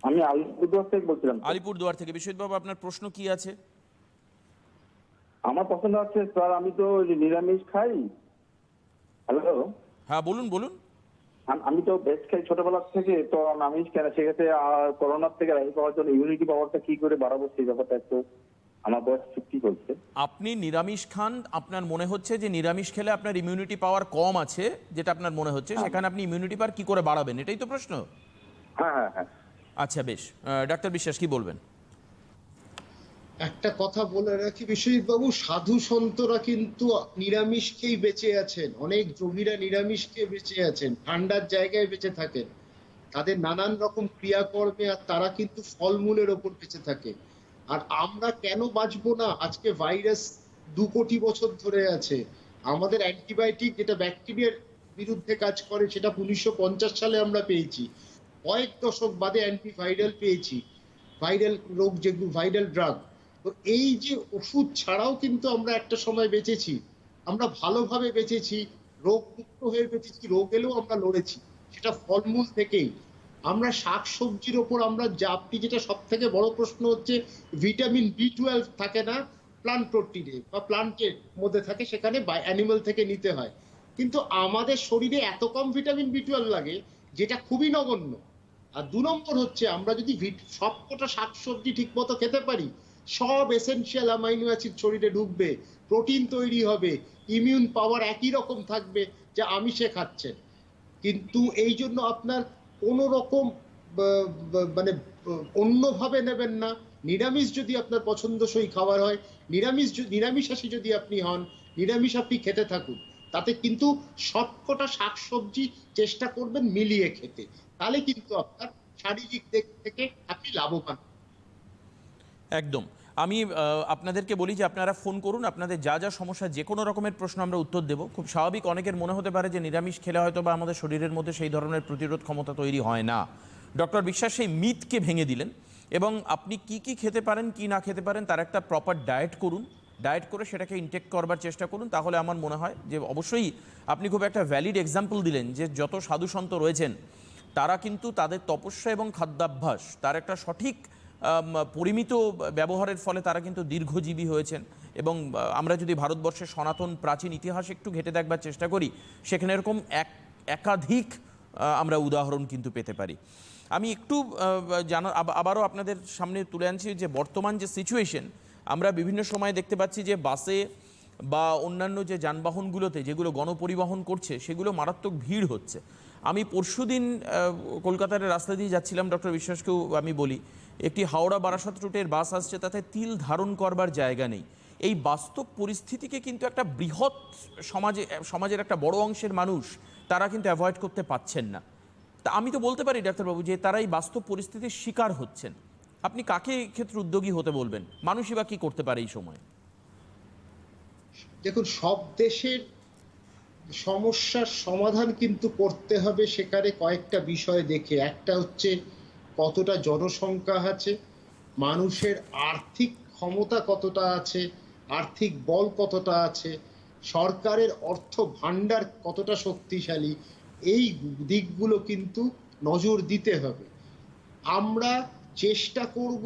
আমি আলিপুরদুয়ার থেকে বলছিলাম। আলিপুরদুয়ার থেকে। বিশ্বজিৎ বাবু, আপনার প্রশ্ন কি আছে? আমার পছন্দ হচ্ছে স্যার, আমি তো নিরামিষ খাই। হ্যালো, হ্যাঁ বলুন বলুন। আমি তো ভেজ খাই ছোটবেলা থেকে, তো আমিষ কেন সেক্ষেত্রে করোনার থেকে রেহাই পাওয়ার জন্য ইমিউনিটি পাওয়ারটা কি করে বাড়াবো, সেই ব্যাপারটা একটু আমার বয়স চুক্তি করছে। আপনি নিরামিষ খান, আপনার মনে হচ্ছে যে নিরামিষ খেলে আপনার ইমিউনিটি পাওয়ার কম আছে, যেটা আপনার মনে হচ্ছে, সেখানে আপনি ইমিউনিটি পাওয়ার কি করে বাড়াবেন, এটাই তো প্রশ্ন? হ্যাঁ হ্যাঁ হ্যাঁ। আচ্ছা বেশ, ডাক্তার বিশ্বাস কি বলবেন? একটা কথা বলে রাখি বিশ্বজিৎ বাবু, সাধু সন্তরা কিন্তু নিরামিষ খেয়েই বেঁচে আছেন, অনেক যোগীরা নিরামিষ খেয়ে বেঁচে আছেন, ঠান্ডার জায়গায় বেঁচে থাকেন, তাদের নানান রকম ক্রিয়াকর্মে, আর তারা কিন্তু ফলমূলের ওপর বেঁচে থাকে। আর আমরা কেন বাঁচবো না? আজকে ভাইরাস 2 কোটি বছর ধরে আছে, আমাদের অ্যান্টিবায়োটিক যেটা ব্যাকটেরিয়ার বিরুদ্ধে কাজ করে, সেটা 1950 সালে আমরা পেয়েছি, কয়েক দশক বাদে অ্যান্টিভাইরাল পেয়েছি, ভাইরাল রোগ, যেগুলো ভাইরাল ড্রাগ। তো এই যে ওষুধ ছাড়াও কিন্তু আমরা একটা সময় বেঁচেছি, আমরা ভালোভাবে বেঁচেছি, রোগ মুক্ত হয়ে বেঁচেছি, রোগ এলেও আমরা লড়েছি, সেটা ফলমূল থেকেই। আমরা শাকসবজির ওপর আমরা আপনি যেটা সব থেকে বড় প্রশ্ন হচ্ছে, ভিটামিন B12 থাকে না প্লান্ট প্রোটিনে বা প্লান্টের মধ্যে থাকে, সেখানে অ্যানিমাল থেকে নিতে হয়, কিন্তু আমাদের শরীরে এত কম ভিটামিন B12 লাগে, যেটা খুবই নগণ্য। আর 2 নম্বর হচ্ছে, আমরা যদি সবকটা শাকসবজি ঠিক মতো খেতে পারি, সব এসেনশিয়াল অ্যামাইনো অ্যাসিড শরীরে ঢুকবে, প্রোটিন তৈরি হবে, ইমিউন পাওয়ার একই রকম থাকবে যা আমিষে খাচ্ছেন। কিন্তু এই জন্য আপনার কোনো রকম মানে অন্যভাবে নেবেন না। নিরামিষ যদি আপনার পছন্দসই খাবার হয়, নিরামিষাশী যদি আপনি হন, নিরামিষ আপনি খেতে থাকুন, তাতে কিন্তু সবকটা শাকসবজি চেষ্টা করবেন মিলিয়ে খেতে, তাহলে কিন্তু আপনার শারীরিক দিক থেকে আপনি লাভবান। একদম। আমি আপনাদেরকে বলি যে আপনারা ফোন করুন, আপনাদের যা যা সমস্যা, যে কোনো রকমের প্রশ্ন আমরা উত্তর দেব। খুব স্বাভাবিক, অনেকের মনে হতে পারে যে নিরামিষ খেলে হয়তো বা আমাদের শরীরের মধ্যে সেই ধরনের প্রতিরোধ ক্ষমতা তৈরি হয় না। ডক্টর বিশ্বাস সেই মিথকে ভেঙে দিলেন, এবং আপনি কি কি খেতে পারেন কি না খেতে পারেন তার একটা প্রপার ডায়েট করুন, ডায়েট করে সেটাকে ইনটেক করবার চেষ্টা করুন। তাহলে আমার মনে হয় যে অবশ্যই আপনি খুব একটা ভ্যালিড এক্সাম্পল দিলেন যে যত সাধু সন্ত রয়েছেন তারা কিন্তু তাদের তপস্যা এবং খাদ্যাভ্যাস তার একটা সঠিক পরিমিত ব্যবহারের ফলে তারা কিন্তু দীর্ঘজীবী হয়েছেন। এবং আমরা যদি ভারতবর্ষের সনাতন প্রাচীন ইতিহাস একটু ঘেঁটে দেখবার চেষ্টা করি, সেখানে এরকম একাধিক আমরা উদাহরণ কিন্তু পেতে পারি। আমি একটু আবারও আপনাদের সামনে তুলে আনছি যে বর্তমান যে সিচুয়েশন, আমরা বিভিন্ন সময় দেখতে পাচ্ছি যে বাসে বা অন্যান্য যে যানবাহনগুলোতে যেগুলো গণপরিবহন করছে সেগুলো মারাত্মক ভিড় হচ্ছে। আমি পরশুদিন কলকাতার রাস্তা দিয়ে যাচ্ছিলাম, ডক্টর বিশ্বাসকেও আমি বলি, একটি হাওড়া বারাসাত রুটের বাস আসছে, তাতে তিল ধারণ করবার জায়গা নেই। এই বাস্তব পরিস্থিতিকে কিন্তু একটা বৃহৎ সমাজের একটা বড় অংশের মানুষ তারা কিন্তু অ্যাভয়েড করতে পারছেন না। তা আমি তো বলতে পারি ডাক্তারবাবু যে তারা এই বাস্তব পরিস্থিতির শিকার হচ্ছেন। আপনি কাকে ক্ষেত্রে উদ্যোগী হতে বলবেন? মানুষই বা কী করতে পারে এই সময়? দেখুন, সব দেশের সমস্যার সমাধান কিন্তু করতে হবে সেখানে কয়েকটা বিষয় দেখে। একটা হচ্ছে কতটা জনসংখ্যা আছে, মানুষের আর্থিক ক্ষমতা কতটা আছে, আর্থিক বল কতটা আছে, সরকারের অর্থ ভাণ্ডার কতটা শক্তিশালী, এই দিকগুলো কিন্তু নজর দিতে হবে। আমরা চেষ্টা করব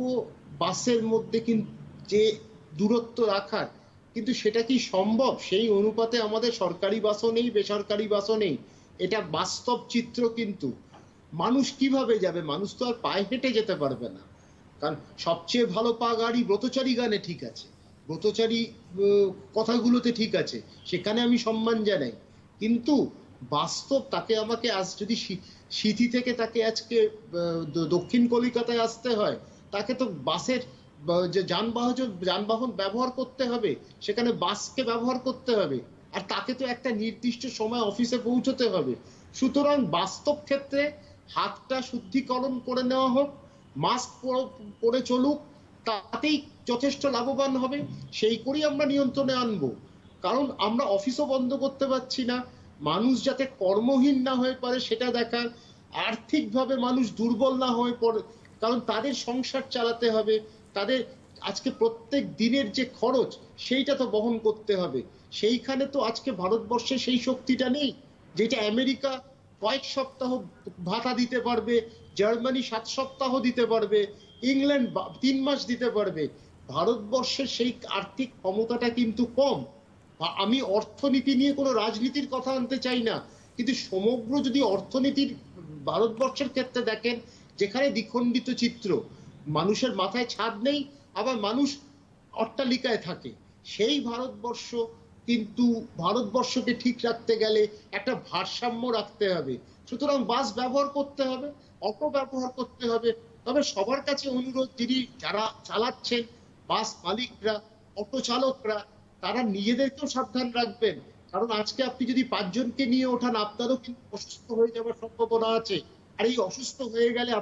বাসের মধ্যে কিন্তু যে দূরত্ব রাখার, কিন্তু সেটা কি সম্ভব? সেই অনুপাতে আমাদের সরকারি বাসও নেই, বেসরকারি বাসও নেই। এটা বাস্তব চিত্র। কিন্তু মানুষ কিভাবে যাবে? মানুষ তো আর পায়ে হেঁটে যেতে পারবে না। কারণ সবচেয়ে ভালো পা গাড়ি ব্রতচারী গানে ঠিক আছে, ব্রতচারী কথাগুলোতে ঠিক আছে, সেখানে আমি সম্মান জানাই। কিন্তু বাস্তব তাকে আমাকে আজ যদি সিথি থেকে তাকে আজকে দক্ষিণ কলকাতায় আসতে হয়, তাকে তো বাসের যে যানবাহন ব্যবহার করতে হবে, সেখানে বাসকে ব্যবহার করতে হবে, আর তাকে তো একটা নির্দিষ্ট সময় অফিসে পৌঁছতে হবে। সুতরাং বাস্তব ক্ষেত্রে হাতটা শুদ্ধিকরণ করে নেওয়া হোক, মাস্ক পরে চলুক, তাতেই যথেষ্ট লাভবান হবে। সেই করেই আমরা নিয়ন্ত্রণে আনবো। কারণ আমরা অফিসও বন্ধ করতে পারছি না, মানুষ যাতে কর্মহীন না হয়ে পারে সেটা দেখার, আর্থিকভাবে মানুষ দুর্বল না হয়ে পড়ে, কারণ তাদের সংসার চালাতে হবে, তাদের আজকে প্রত্যেক দিনের যে খরচ সেইটা তো বহন করতে হবে। সেইখানে তো আজকে ভারতবর্ষে সেই শক্তিটা নেই যেটা আমেরিকা কয়েক সপ্তাহ ভাতা দিতে পারবে, জার্মানি 7 সপ্তাহ দিতে পারবে, ইংল্যান্ড 3 মাস দিতে পারবে। ভারতবর্ষের সেই আর্থিক ক্ষমতাটা কিন্তু কম। আমি অর্থনীতি নিয়ে কোনো রাজনীতির কথা আনতে চাই না, কিন্তু সমগ্র যদি অর্থনীতির ভারতবর্ষের ক্ষেত্রে দেখেন, যেখানে দ্বিখণ্ডিত চিত্র, মানুষের মাথায় ছাদ নেই, আবার মানুষ অট্টালিকায় থাকে, সেই ভারতবর্ষ। কিন্তু ভারতবর্ষকে ঠিক রাখতে গেলে একটা ভারসাম্য রাখতে হবে। সুতরাং বাস ব্যবহার করতে হবে, অটো ব্যবহার করতে হবে। তবে সবার কাছে অনুরোধ, যারা চালাচ্ছেন, বাস মালিকরা, অটো চালকরা, তারা নিজেদেরকেও সাবধান রাখবেন। কারণ আজকে আপনি যদি 5 জনকে নিয়ে ওঠান, আপনারও কিন্তু অসুস্থ হয়ে যাওয়ার সম্ভাবনা আছে। আর এই অসুস্থ হয়ে গেলে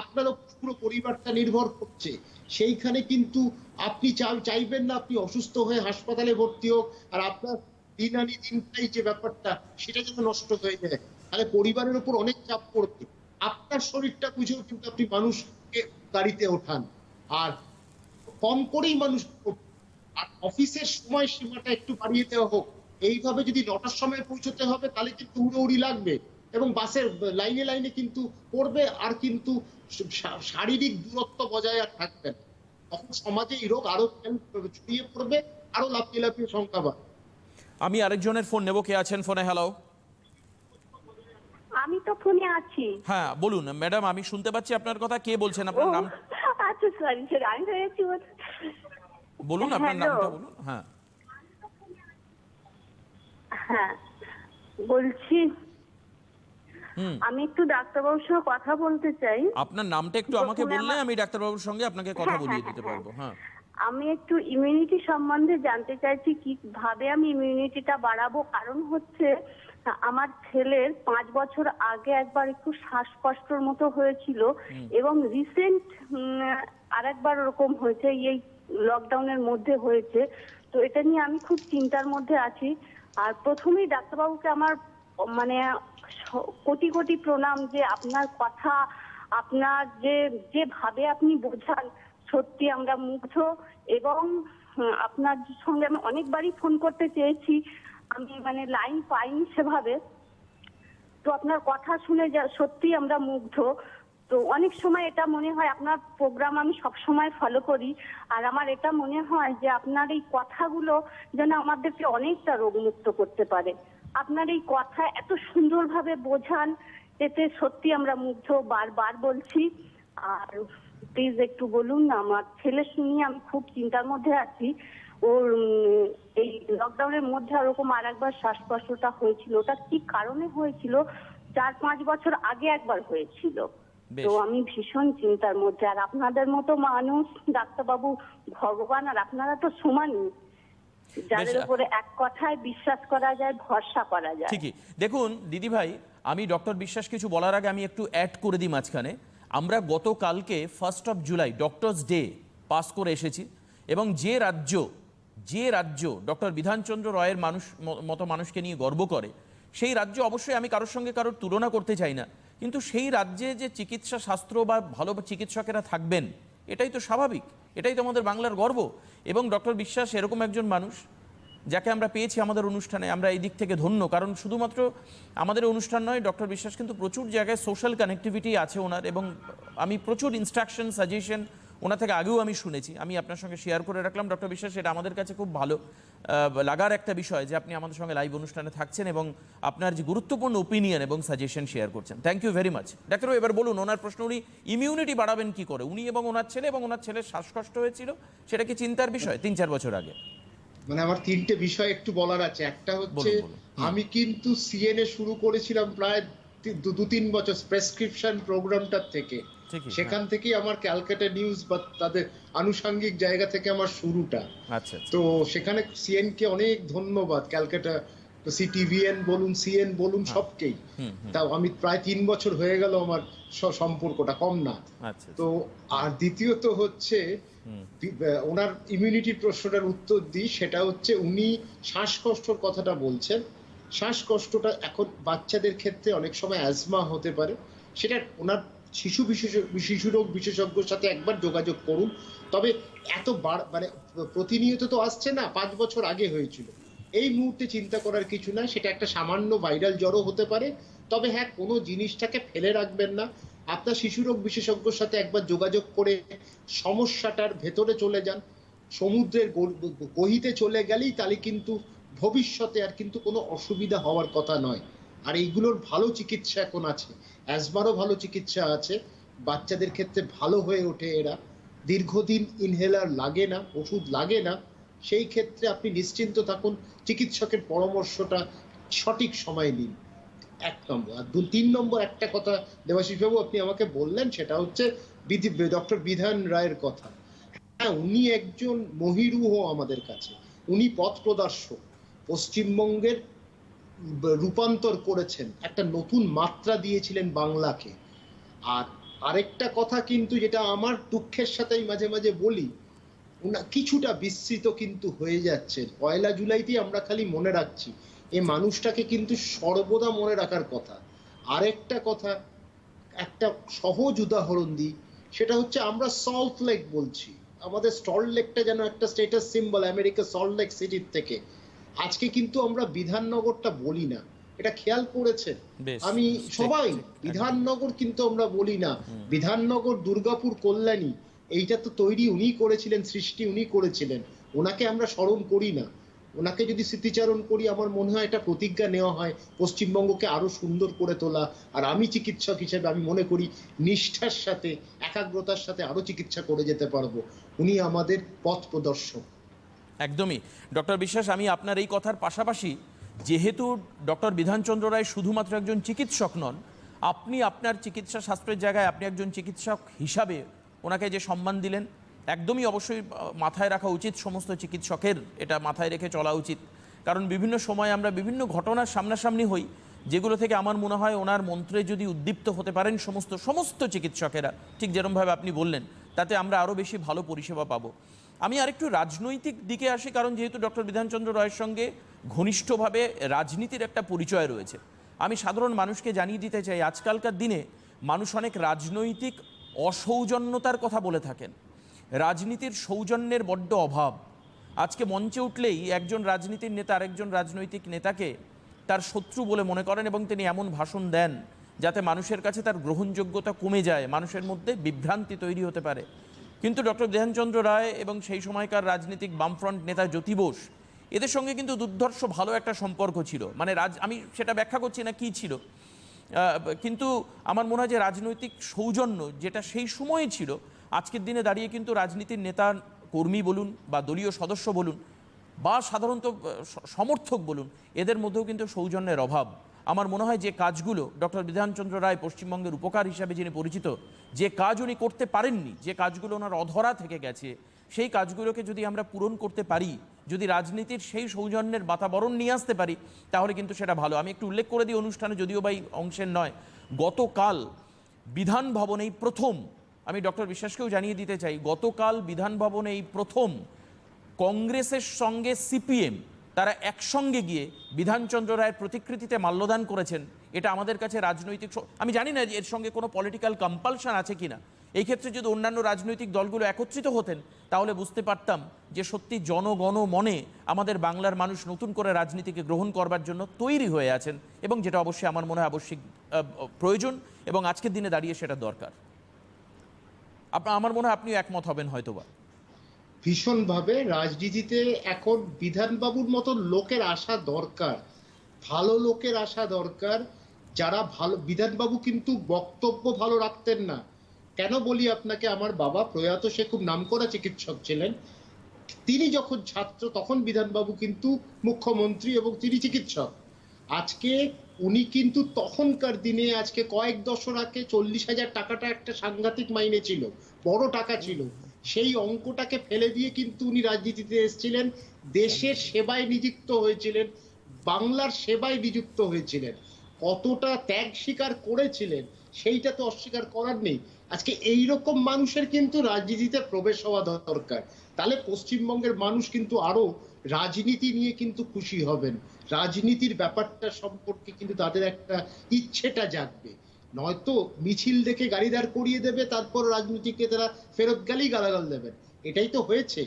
আপনারও পুরো পরিবারটা নির্ভর করছে। সেইখানে কিন্তু আপনি চাইবেন না আপনি অসুস্থ হয়ে হাসপাতালে ভর্তি হোক, আর আপনার দিন আনি দিন খাই যে ব্যাপারটা, সেটা যেন নষ্ট হয়ে যায়। তাহলে পরিবারের উপর অনেক চাপ পড়বে। আপনার শরীরটা বুঝেও কিন্তু আপনি মানুষকে গাড়িতে ওঠান, আর কম করেই মানুষ, আর অফিসের সময় সীমাটা একটু বাড়িয়ে দেওয়া হোক। এইভাবে যদি 9টার সময় পৌঁছতে হবে, তাহলে কিন্তু উড়োউড়ি লাগবে এবং বাসের লাইনে লাইনে কিন্তু পড়বে, আর কিন্তু শারীরিক দূরত্ব বজায় আর থাকবে না। তখন সমাজে এই রোগ আরো ছড়িয়ে পড়বে, আরো লাফিয়ে লাফিয়ে সংখ্যা বাড়বে। আমি আরেকজনের ফোন নেব। কে আছেন ফোনে? হ্যালো। আমি তো ফোনে আছি। হ্যাঁ বলুন ম্যাডাম, আমি শুনতে পাচ্ছি আপনার কথা। কে বলছেন? আপনার নাম আচ্ছা, সরি সরি, আমি হয়েছি। বলুন, আপনার নামটা বলুন। হ্যাঁ হ্যাঁ, বলছি আমি একটু ডাক্তারবাবুর সঙ্গে কথা বলতে চাই। আপনার নামটা একটু আমাকে বললে আমি ডাক্তারবাবুর সঙ্গে আপনাকে কথা বলিয়ে দিতে পারবো। হ্যাঁ, আমি একটু ইমিউনিটি সম্বন্ধে জানতে চাইছি, কিভাবে আমি ইমিউনিটিটা বাড়াবো। কারণ হচ্ছে আমার ছেলের 5 বছর আগে একবার একটু শ্বাসকষ্টর মতো হয়েছিল, এবং রিসেন্ট আরেকবার ওরকম হয়েছে, এই লকডাউনের মধ্যে হয়েছে। তো এটা নিয়ে আমি খুব চিন্তার মধ্যে আছি। আর প্রথমেই ডাক্তারবাবুকে আমার মানে কোটি কোটি প্রণাম, যে আপনার কথা, আপনার যেভাবে আপনি বোঝান, সত্যি আমরা মুগ্ধ। এবং আপনার সঙ্গে আমি অনেকবারই ফোন করতে চেয়েছি, আমি মানে লাইন পাইনি সেভাবে। তো আপনার কথা শুনে যা সত্যি আমরা মুগ্ধ। তো অনেক সময় এটা মনে হয়, আপনার প্রোগ্রাম আমি সব সময় ফলো করি, আর আমার এটা মনে হয় যে আপনার এই কথাগুলো যেন আমাদেরকে অনেকটা রোগমুক্ত করতে পারে। আপনার এই কথা এত সুন্দরভাবে বোঝান, এতে সত্যি আমরা মুগ্ধ, বারবার বলছি। আর প্লিজ একটু বলুন না, আমার ছেলে নিয়ে আমি খুব চিন্তার মধ্যে আছি। ওর এই লকডাউনের মধ্যে ওরকম আর একবার শ্বাসকষ্টটা হয়েছিল, ওটা কি কারণে হয়েছিল? 4-5 বছর আগে একবার হয়েছিল। বেশ। তো আমি ভীষণ চিন্তার মধ্যে। আর আপনাদের মতো মানুষ, ডাক্তারবাবু ভগবান, আর আপনারা তো সমানই, যাদের বেশ। উপরে এক কথায় বিশ্বাস করা যায়, ভরসা করা যায়। ঠিকই। দেখুন দিদিভাই, আমি ডক্টর বিশ্বাস কিছু বলার আগে আমি একটু অ্যাড করে দিই মাঝখানে। আমরা গতকালকে 1 জুলাই ডক্টরস ডে পাস করে এসেছি, এবং যে রাজ্য ডক্টর বিধানচন্দ্র রায়ের মতো মানুষকে নিয়ে গর্ব করে, সেই রাজ্য অবশ্যই আমি কারোর সঙ্গে কারোর তুলনা করতে চাই না, কিন্তু সেই রাজ্যে যে চিকিৎসা শাস্ত্র বা ভালো চিকিৎসকেরা থাকবেন, এটাই তো স্বাভাবিক, এটাই তো আমাদের বাংলার গর্ব। এবং ডক্টর বিশ্বাস এরকম একজন মানুষ যাকে আমরা পেয়েছি আমাদের অনুষ্ঠানে, আমরা এই দিক থেকে ধন্য। কারণ শুধুমাত্র আমাদের অনুষ্ঠান নয়, ডক্টর বিশ্বাস কিন্তু প্রচুর জায়গায় সোশ্যাল কানেক্টিভিটি আছে ওনার, এবং আমি প্রচুর ইনস্ট্রাকশন সাজেশন ওনার থেকে আগেও আমি শুনেছি। আমি আপনার সঙ্গে শেয়ার করে রাখলাম ডক্টর বিশ্বাস, এটা আমাদের কাছে খুব ভালো লাগার একটা বিষয় যে আপনি আমাদের সঙ্গে লাইভ অনুষ্ঠানে থাকছেন এবং আপনার যে গুরুত্বপূর্ণ ওপিনিয়ন এবং সাজেশন শেয়ার করছেন। Thank you very much. ডাক্তারবাবু এবার বলুন, ওনার প্রশ্ন, উনি ইমিউনিটি বাড়াবেন কি করে? উনি এবং ওনার ছেলের শ্বাসকষ্ট হয়েছিল, সেটা কি চিন্তার বিষয় 3-4 বছর আগে? মানে আমার 3টে বিষয় একটু বলার আছে। একটা হচ্ছে, বলুন। আমি কিন্তু সিএনএ শুরু করেছিলাম প্রায় 2-3 বছর প্রেসক্রিপশন প্রোগ্রামটার থেকে। ঠিকই, সেখান থেকেই আমার ক্যালকাটা নিউজ বা তাদের আনুষঙ্গিক জায়গা থেকে আমার শুরুটা। আচ্ছা। তো সেখানে সিএন কে অনেক ধন্যবাদ, ক্যালকাটা সিটিভিএন বলুন, সিএন বলুন, সবকেই। তাও আমি প্রায় 3 বছর হয়ে গেল আমার সম্পর্কটা, কম না। আচ্ছা। তো আর দ্বিতীয়ত হচ্ছে, ওনার ইমিউনিটির প্রশ্নটার উত্তর দিই। সেটা হচ্ছে, উনি শ্বাসকষ্টর কথাটা বলছেন। শ্বাসকষ্টটা এখন বাচ্চাদের ক্ষেত্রে অনেক সময় অ্যাজমা হতে পারে, সেটা ওনার শিশু রোগ বিশেষজ্ঞের সাথে একবার যোগাযোগ করুন। তবে এত মানে প্রতিনিয়ত তো আসছে না, 5 বছর আগে হয়েছিল। এই মুহূর্তে চিন্তা করার কিছু না, সেটা একটা সামান্য ভাইরাল জ্বরও হতে পারে। তবে হ্যাঁ, কোনো জিনিসটাকে ফেলে রাখবেন না, আপনার শিশু রোগ বিশেষজ্ঞর সাথে একবার যোগাযোগ করে সমস্যাটার ভেতরে চলে যান। সমুদ্রের গহীতে চলে গেলেই তাহলে কিন্তু ভবিষ্যতে আর কিন্তু কোনো অসুবিধা হওয়ার কথা নয়। আর এইগুলোর ভালো চিকিৎসা এখন আছে, অ্যাজমারও ভালো চিকিৎসা আছে, বাচ্চাদের ক্ষেত্রে ভালো হয়ে ওঠে এরা, দীর্ঘদিন ইনহেলার লাগে না, ওষুধ লাগে না। সেই ক্ষেত্রে আপনি নিশ্চিন্ত থাকুন, চিকিৎসকের পরামর্শটা সঠিক সময় নিন, 1 নম্বর। আর 3 নম্বর একটা কথা দেবাশিস বাবু আপনি আমাকে বললেন, সেটা হচ্ছে ডক্টর বিধান রায়ের কথা। হ্যাঁ, উনি একজন মহিরুহ আমাদের কাছে, উনি পথ প্রদর্শক, পশ্চিমবঙ্গের রূপান্তর করেছেন, একটা নতুন মাত্রা দিয়েছিলেন বাংলাকে। আর আরেকটা কথা কিন্তু, যেটা আমার দুঃখের সাথেই মাঝে মাঝে বলি, কিছুটা বিস্মৃত কিন্তু হয়ে যাচ্ছে। 1 জুলাইতেই আমরা খালি মনে রাখছি, এই মানুষটাকে কিন্তু সর্বদা মনে রাখার কথা। আরেকটা কথা, একটা সহজ উদাহরণ দিই, সেটা হচ্ছে আমরা সল্ট লেক বলছি, আমাদের সল্ট লেকটা যেন একটা status symbol America salt lake সিটির থেকে। আজকে কিন্তু আমরা বিধাননগরটা বলি না, এটা খেয়াল করেছেন? আমি সবাই বিধাননগর কিন্তু আমরা বলি না। বিধাননগর, দুর্গাপুর, কল্যাণী, এইটা তো তৈরি উনি করেছিলেন, সৃষ্টি উনি করেছিলেন, ওনাকে আমরা স্মরণ করি না। ওনাকে যদি স্মৃতিচারণ করি, আমার মনে হয় এটা প্রতিজ্ঞা নেওয়া হয় পশ্চিমবঙ্গকে আরো সুন্দর করে তোলা। আর আমি চিকিৎসক হিসেবে আমি মনে করি নিষ্ঠার সাথে, একাগ্রতার সাথে আরো চিকিৎসা করে যেতে পারবো। উনি আমাদের পথ প্রদর্শক। একদমই ডক্টর বিশ্বাস, আমি আপনার এই কথার পাশাপাশি, যেহেতু ডক্টর বিধানচন্দ্র রায় শুধুমাত্র একজন চিকিৎসক নন, আপনি আপনার চিকিৎসা শাস্ত্রের জায়গায় আপনি একজন চিকিৎসক হিসাবে ওনাকে যে সম্মান দিলেন, একদমই অবশ্যই মাথায় রাখা উচিত সমস্ত চিকিৎসকের, এটা মাথায় রেখে চলা উচিত। কারণ বিভিন্ন সময় আমরা বিভিন্ন ঘটনার সামনাসামনি হই, যেগুলো থেকে আমার মনে হয় ওনার মন্ত্রে যদি উদ্দীপ্ত হতে পারেন সমস্ত চিকিৎসকেরা, ঠিক যেরকমভাবে আপনি বললেন, তাতে আমরা আরও বেশি ভালো পরিষেবা পাবো। আমি আরেকটু রাজনৈতিক দিকে আসি, কারণ যেহেতু ডক্টর বিধানচন্দ্র রায়ের সঙ্গে ঘনিষ্ঠভাবে রাজনীতির একটা পরিচয় রয়েছে। আমি সাধারণ মানুষকে জানিয়ে দিতে চাই, আজকালকার দিনে মানুষ অনেক রাজনৈতিক অসৌজন্যতার কথা বলে থাকেন, রাজনীতির সৌজন্যের বড্ড অভাব। আজকে মঞ্চে উঠলেই একজন রাজনীতির নেতা আরেকজন রাজনৈতিক নেতাকে তার শত্রু বলে মনে করেন এবং তিনি এমন ভাষণ দেন যাতে মানুষের কাছে তার গ্রহণযোগ্যতা কমে যায়, মানুষের মধ্যে বিভ্রান্তি তৈরি হতে পারে। কিন্তু ডক্টর বিধানচন্দ্র রায় এবং সেই সময়কার রাজনীতিক বামফ্রন্ট নেতা জ্যোতি বোস, এদের সঙ্গে কিন্তু দুর্ধর্ষ ভালো একটা সম্পর্ক ছিল। মানে আমি সেটা ব্যাখ্যা করছি না কী ছিল, কিন্তু আমার মনে হয় যে রাজনৈতিক সৌজন্য যেটা সেই সময়ে ছিল, আজকের দিনে দাঁড়িয়ে কিন্তু রাজনীতির নেতা কর্মী বলুন বা দলীয় সদস্য বলুন বা সাধারণত সমর্থক বলুন, এদের মধ্যেও কিন্তু সৌজন্যের অভাব। আমার মনে হয় যে কাজগুলো ডক্টর বিধানচন্দ্র রায় পশ্চিমবঙ্গের উপকার হিসাবে যিনি পরিচিত, যে কাজ উনি করতে পারেননি, যে কাজগুলো ওনার অধরা থেকে গেছে, সেই কাজগুলোকে যদি আমরা পূরণ করতে পারি, যদি রাজনীতির সেই সৌজন্যের বাতাবরণ নিয়ে আসতে পারি, তাহলে কিন্তু সেটা ভালো। আমি একটু উল্লেখ করে দিই অনুষ্ঠানে, যদিও বা এই অংশের নয়, গতকাল বিধান ভবনেই প্রথম, আমি ডক্টর বিশ্বাসকেও জানিয়ে দিতে চাই, গতকাল বিধান ভবনেই প্রথম কংগ্রেসের সঙ্গে সিপিএম তারা একসঙ্গে গিয়ে বিধানচন্দ্র রায়ের প্রতিকৃতিতে মাল্যদান করেছেন। এটা আমাদের কাছে রাজনৈতিক, আমি জানি না এর সঙ্গে কোনো পলিটিক্যাল কম্পালশন আছে কিনা। এই ক্ষেত্রে যদি অন্যান্য রাজনৈতিক দলগুলো একত্রিত হতেন তাহলে বুঝতে পারতাম যে সত্যি জনগণ মনে আমাদের বাংলার মানুষ নতুন করে রাজনীতিকে গ্রহণ করবার জন্য তৈরি হয়ে আছেন, এবং যেটা অবশ্যই আমার মনে হয় আবশ্যিক প্রয়োজন, এবং আজকের দিনে দাঁড়িয়ে সেটা দরকার। আমার মনে হয় আপনিও একমত হবেন হয়তোবা। ভীষণভাবে রাজনীতিতে এখন বিধানবাবুর মতো লোকের আসা দরকার, ভালো লোকের আসা দরকার, যারা ভালো। বিধানবাবু কিন্তু বক্তব্য ভালো রাখতেন না। কেন বলি আপনাকে, আমার বাবা প্রয়াত, সে খুব নামকরা চিকিৎসক ছিলেন। তিনি যখন ছাত্র তখন বিধানবাবু কিন্তু মুখ্যমন্ত্রী এবং তিনি চিকিৎসক। আজকে উনি কিন্তু তখনকার দিনে, আজকে কয়েক দশক আগে 40,000 টাকাটা একটা সাংঘাতিক মাইনে ছিল, বড় টাকা ছিল। সেই অঙ্কটাকে ফেলে দিয়ে কিন্তু উনি রাজনীতিতে এসেছিলেন, দেশের সেবায় নিযুক্ত হয়েছিলেন, বাংলার সেবায় নিযুক্ত হয়েছিলেন। কতটা ত্যাগ স্বীকার করেছিলেন সেইটা তো অস্বীকার করার নেই। আজকে এই রকম মানুষের কিন্তু রাজনীতিতে প্রবেশ হওয়া দরকার। তাহলে পশ্চিমবঙ্গের মানুষ কিন্তু আরো রাজনীতি নিয়ে কিন্তু খুশি হবেন, রাজনীতির ব্যাপারটা সম্পর্কে কিন্তু তাদের একটা ইচ্ছেটা জাগবে। নয়তো মিছিল দেখে গাড়ি দাঁড় করিয়ে দেবে, তারপর রাজনীতিকে তারা ফেরত গেলেই গালাগাল দেবেন। এটাই তো হয়েছে,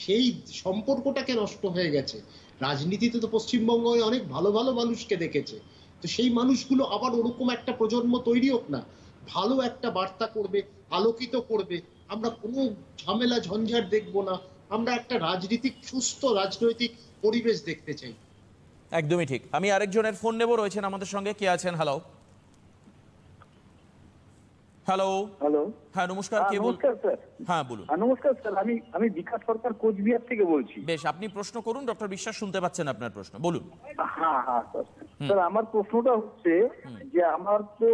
সেই সম্পর্কটাকে নষ্ট হয়ে গেছে। রাজনীতিতে তো পশ্চিমবঙ্গ অনেক ভালো ভালো মানুষকে দেখেছে, তো সেই মানুষগুলো আবার ওরকম একটা প্রজন্ম তৈরি হোক না, ভালো একটা বার্তা করবে, আলোকিত করবে। আমরা কোনো ঝামেলা ঝঞ্ঝাট দেখবো না, আমরা একটা রাজনীতিক সুস্থ রাজনৈতিক পরিবেশ দেখতে চাই। একদমই ঠিক। আমি আরেকজনের ফোন নেব, রয়েছেন আমাদের সঙ্গে, কে আছেন? হ্যালো হ্যালো হ্যালো, হ্যাঁ নমস্কার, কে বলুন? নমস্কার স্যার। হ্যাঁ বলুন। নমস্কার স্যার, আমি বিকাশ সরকার কোচবিহার থেকে বলছি। বেশ, আপনি প্রশ্ন করুন, ডক্টর বিশ্বাস শুনতে পাচ্ছেন আপনার প্রশ্ন, বলুন। হ্যাঁ হ্যাঁ স্যার, স্যার আমার প্রশ্নটা হচ্ছে যে আমার তো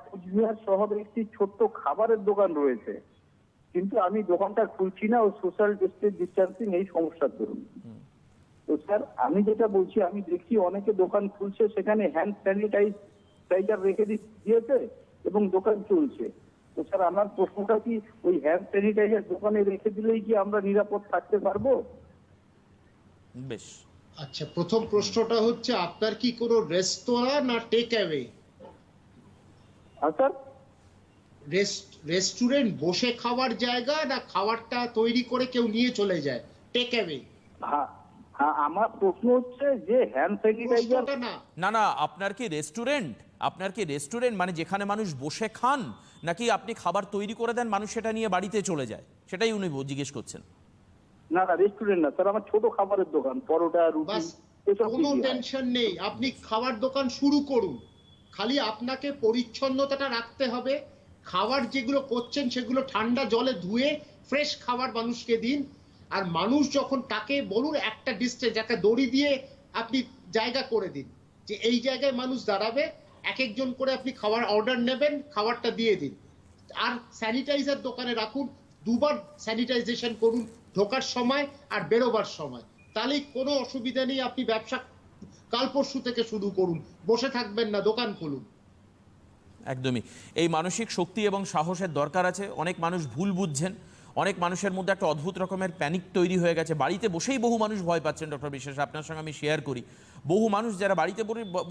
কোচবিহার শহরে একটি ছোট্ট খাবারের দোকান রয়েছে, কিন্তু আমি দোকানটা খুলছি না, ও সোশ্যাল ডিস্টেন্সিং এই সমস্যার দরুন। তো স্যার আমি যেটা বলছি, আমি দেখছি অনেকে দোকান খুলছে, সেখানে হ্যান্ড স্যানিটাইজার রেখে দিয়েছে এবং দোকান চলছে। তো স্যার আমার প্রশ্নটা কি, ওই হ্যান্ড স্যানিটাইজার দোকানে রেখে দিলেই কি আমরা নিরাপদ থাকতে পারবো? বেশ, আচ্ছা, প্রথম প্রশ্নটা হচ্ছে আপনার কি কোনো রেস্তোরাঁ না টেক অ্যাওয়ে? স্যার রেস্টুরেন্ট বসে খাওয়ার জায়গা, না খাবারটা তৈরি করে কেউ নিয়ে চলে যায়, টেক অ্যাওয়ে? হ্যাঁ হ্যাঁ, আমার প্রশ্ন হচ্ছে যে হ্যান্ড স্যানিটাইজার। না না না, আপনার কি রেস্টুরেন্ট মানে যেখানে মানুষ বসে খান, নাকি আপনি খাবার তৈরি করে দেন, মানুষ সেটা নিয়ে বাড়িতে চলে যায়, সেটাই উনি জিজ্ঞেস করছেন? না না, রেস্টুরেন্ট না স্যার, আমার ছোট খাবারের দোকান, পরোটা, রুটি, বাস, এসব কোনো কিছু হয়। টেনশন নেই, আপনি খাবার দোকান শুরু করুন। খালি আপনাকে পরিচ্ছন্নতাটা রাখতে হবে। খাবার যেগুলো করছেন সেগুলো ঠান্ডা জলে ধুয়ে ফ্রেশ খাবার মানুষকে দিন। আর মানুষ যখন, তাকে বলুন একটা ডিস্টেন্স, একটা দড়ি দিয়ে আপনি জায়গা করে দিন যে এই জায়গায় মানুষ দাঁড়াবে, এক একজন করে আপনি খাবার অর্ডার নেবেন, খাবারটা দিয়ে দিন। আর স্যানিটাইজার দোকানে রাখুন, দুবার স্যানিটাইজেশন করুন, ঢোকার সময় আর বেরোবার সময়। তাহলে কোনো অসুবিধা নেই, আপনি ব্যবসা কাল পরশু থেকে শুরু করুন, বসে থাকবেন না, দোকান খুলুন। একদমই, এই মানসিক শক্তি এবং সাহসের দরকার আছে। অনেক মানুষ ভুল বুঝছেন, অনেক মানুষের মধ্যে একটা অদ্ভুত রকমের প্যানিক তৈরি হয়ে গেছে। বাড়িতে বসেই বহু মানুষ ভয় পাচ্ছেন, ডক্টর বিশ্বাস আপনার সঙ্গে আমি শেয়ার করি। বহু মানুষ যারা বাড়িতে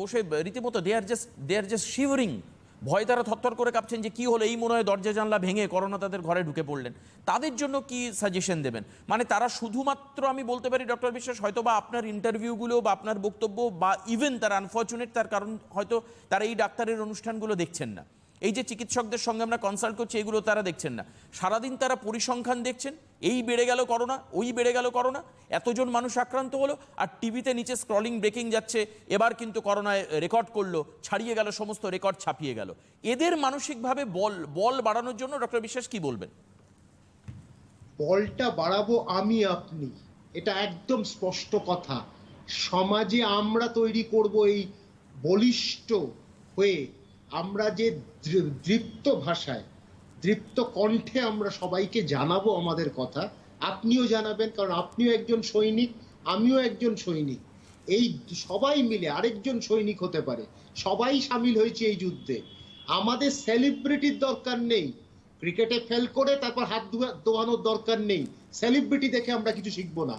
বসে রীতিমতো দে আর জাস্ট শিভারিং, ভয় তারা থরথর করে কাঁপছেন যে কি হলো, এই মনে হয় দরজা জানলা ভেঙে করোনা তাদের ঘরে ঢুকে পড়লেন, তাদের জন্য কি সাজেশন দেবেন? মানে তারা শুধুমাত্র, আমি বলতে পারি ডক্টর বিশ্বাস, হয়তো বা আপনার ইন্টারভিউগুলো বা আপনার বক্তব্য বা ইভেন তার আনফর্চুনেট, তার কারণ হয়তো তারা এই ডাক্তারের অনুষ্ঠানগুলো দেখছেন না, এই যে চিকিৎসকদের সঙ্গে আমরা কনসাল্ট করছি এগুলো তারা দেখছেন না, সারাদিন তারা পরিসংখ্যান দেখছেন, এই বেড়ে গেল করোনা, ওই বেড়ে গেল করোনা, এতজন মানুষ আক্রান্ত হলো, আর টিভিতে নিচে স্ক্রলিং ব্রেকিং যাচ্ছে, এবার কিন্তু করোনায় রেকর্ড করলো, ছাড়িয়ে গেল, সমস্ত রেকর্ড ছাপিয়ে গেল। এদের মানসিকভাবে বল বাড়ানোর জন্য ডক্টর বিশ্বাস কি বলবেন? বলটা বাড়াবো আমি আপনি, এটা একদম স্পষ্ট কথা। সমাজে আমরা তৈরি করব এই বলিষ্ঠ হয়ে, আমরা যে দৃপ্ত ভাষায়, দৃপ্ত কণ্ঠে আমরা সবাইকে জানাবো আমাদের কথা, আপনিও জানাবেন, কারণ আপনিও একজন সৈনিক, আমিও একজন সৈনিক। এই সবাই মিলে আরেকজন সৈনিক হতে পারে, সবাই সামিল হয়েছে এই যুদ্ধে। আমাদের সেলিব্রিটির দরকার নেই, ক্রিকেটে ফেল করে তারপর হাত দোয়ানোর দরকার নেই, সেলিব্রিটি দেখে আমরা কিছু শিখবো না।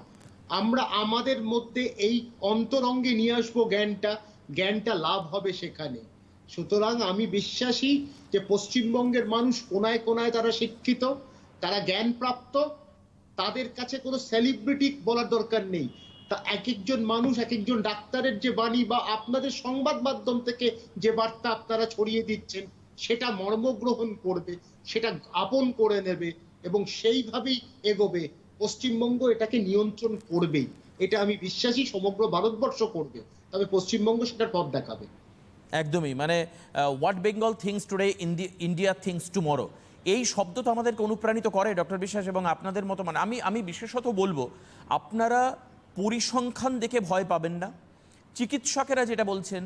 আমরা আমাদের মধ্যে এই অন্তরঙ্গে নিয়ে আসবো জ্ঞানটা লাভ হবে সেখানে। সুতরাং আমি বিশ্বাসী যে পশ্চিমবঙ্গের মানুষ কোনায় কোনায় তারা শিক্ষিত, তারা জ্ঞানপ্রাপ্ত, তাদের কাছে কোনো সেলিব্রিটি বলার দরকার নেই। তা এক একজন মানুষ, এক একজন ডাক্তারের যে বাণী বা আপনাদের সংবাদ মাধ্যম থেকে যে বার্তা আপনারা ছড়িয়ে দিচ্ছেন, সেটা মর্মগ্রহণ করবে, সেটা আপন করে নেবে এবং সেইভাবেই এগোবে। পশ্চিমবঙ্গ এটাকে নিয়ন্ত্রণ করবেই, এটা আমি বিশ্বাসী সমগ্র ভারতবর্ষ করবে, তবে পশ্চিমবঙ্গ সেটার পথ দেখাবে। একদমই, মানে what Bengal things today, India things tomorrow, এই শব্দ তো আমাদেরকে অনুপ্রাণিত করে ডক্টর বিশ্বাস এবং আপনাদের মতো। মানে আমি বিশেষত বলবো, আপনারা পরিসংখ্যান দেখে ভয় পাবেন না। চিকিৎসকেরা যেটা বলছেন,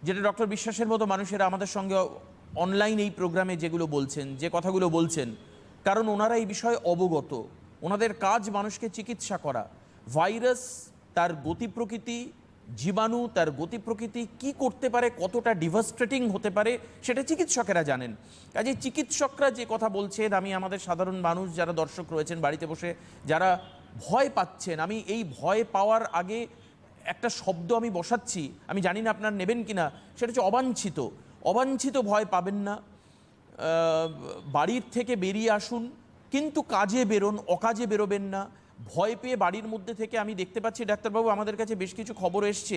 যেটা ডক্টর বিশ্বাসের মতো মানুষেরা আমাদের সঙ্গে অনলাইন এই প্রোগ্রামে যেগুলো বলছেন, যে কথাগুলো বলছেন, কারণ ওনারা এই বিষয়ে অবগত, ওনাদের কাজ মানুষকে চিকিৎসা করা। ভাইরাস তার গতি প্রকৃতি, জীবাণু তার গতি প্রকৃতি কি করতে পারে, কতটা ডিভাস্টেটিং হতে পারে, সেটা চিকিৎসকেরা জানেন। কাজে চিকিৎসকরা যে কথা বলছেন, আমি আমাদের সাধারণ মানুষ যারা দর্শক রয়েছেন বাড়িতে বসে যারা ভয় পাচ্ছেন, আমি এই ভয় পাওয়ার আগে একটা শব্দ আমি বসাচ্ছি, আমি জানি না আপনার নেবেন কিনা, সেটা হচ্ছে অবাঞ্ছিত। অবাঞ্ছিত ভয় পাবেন না, বাড়ির থেকে বেরিয়ে আসুন, কিন্তু কাজে বেরোন, অকাজে বেরোবেন না। ভয় পেয়ে বাড়ির মধ্যে থেকে, আমি দেখতে পাচ্ছি ডাক্তারবাবু আমাদের কাছে বেশ কিছু খবর এসছে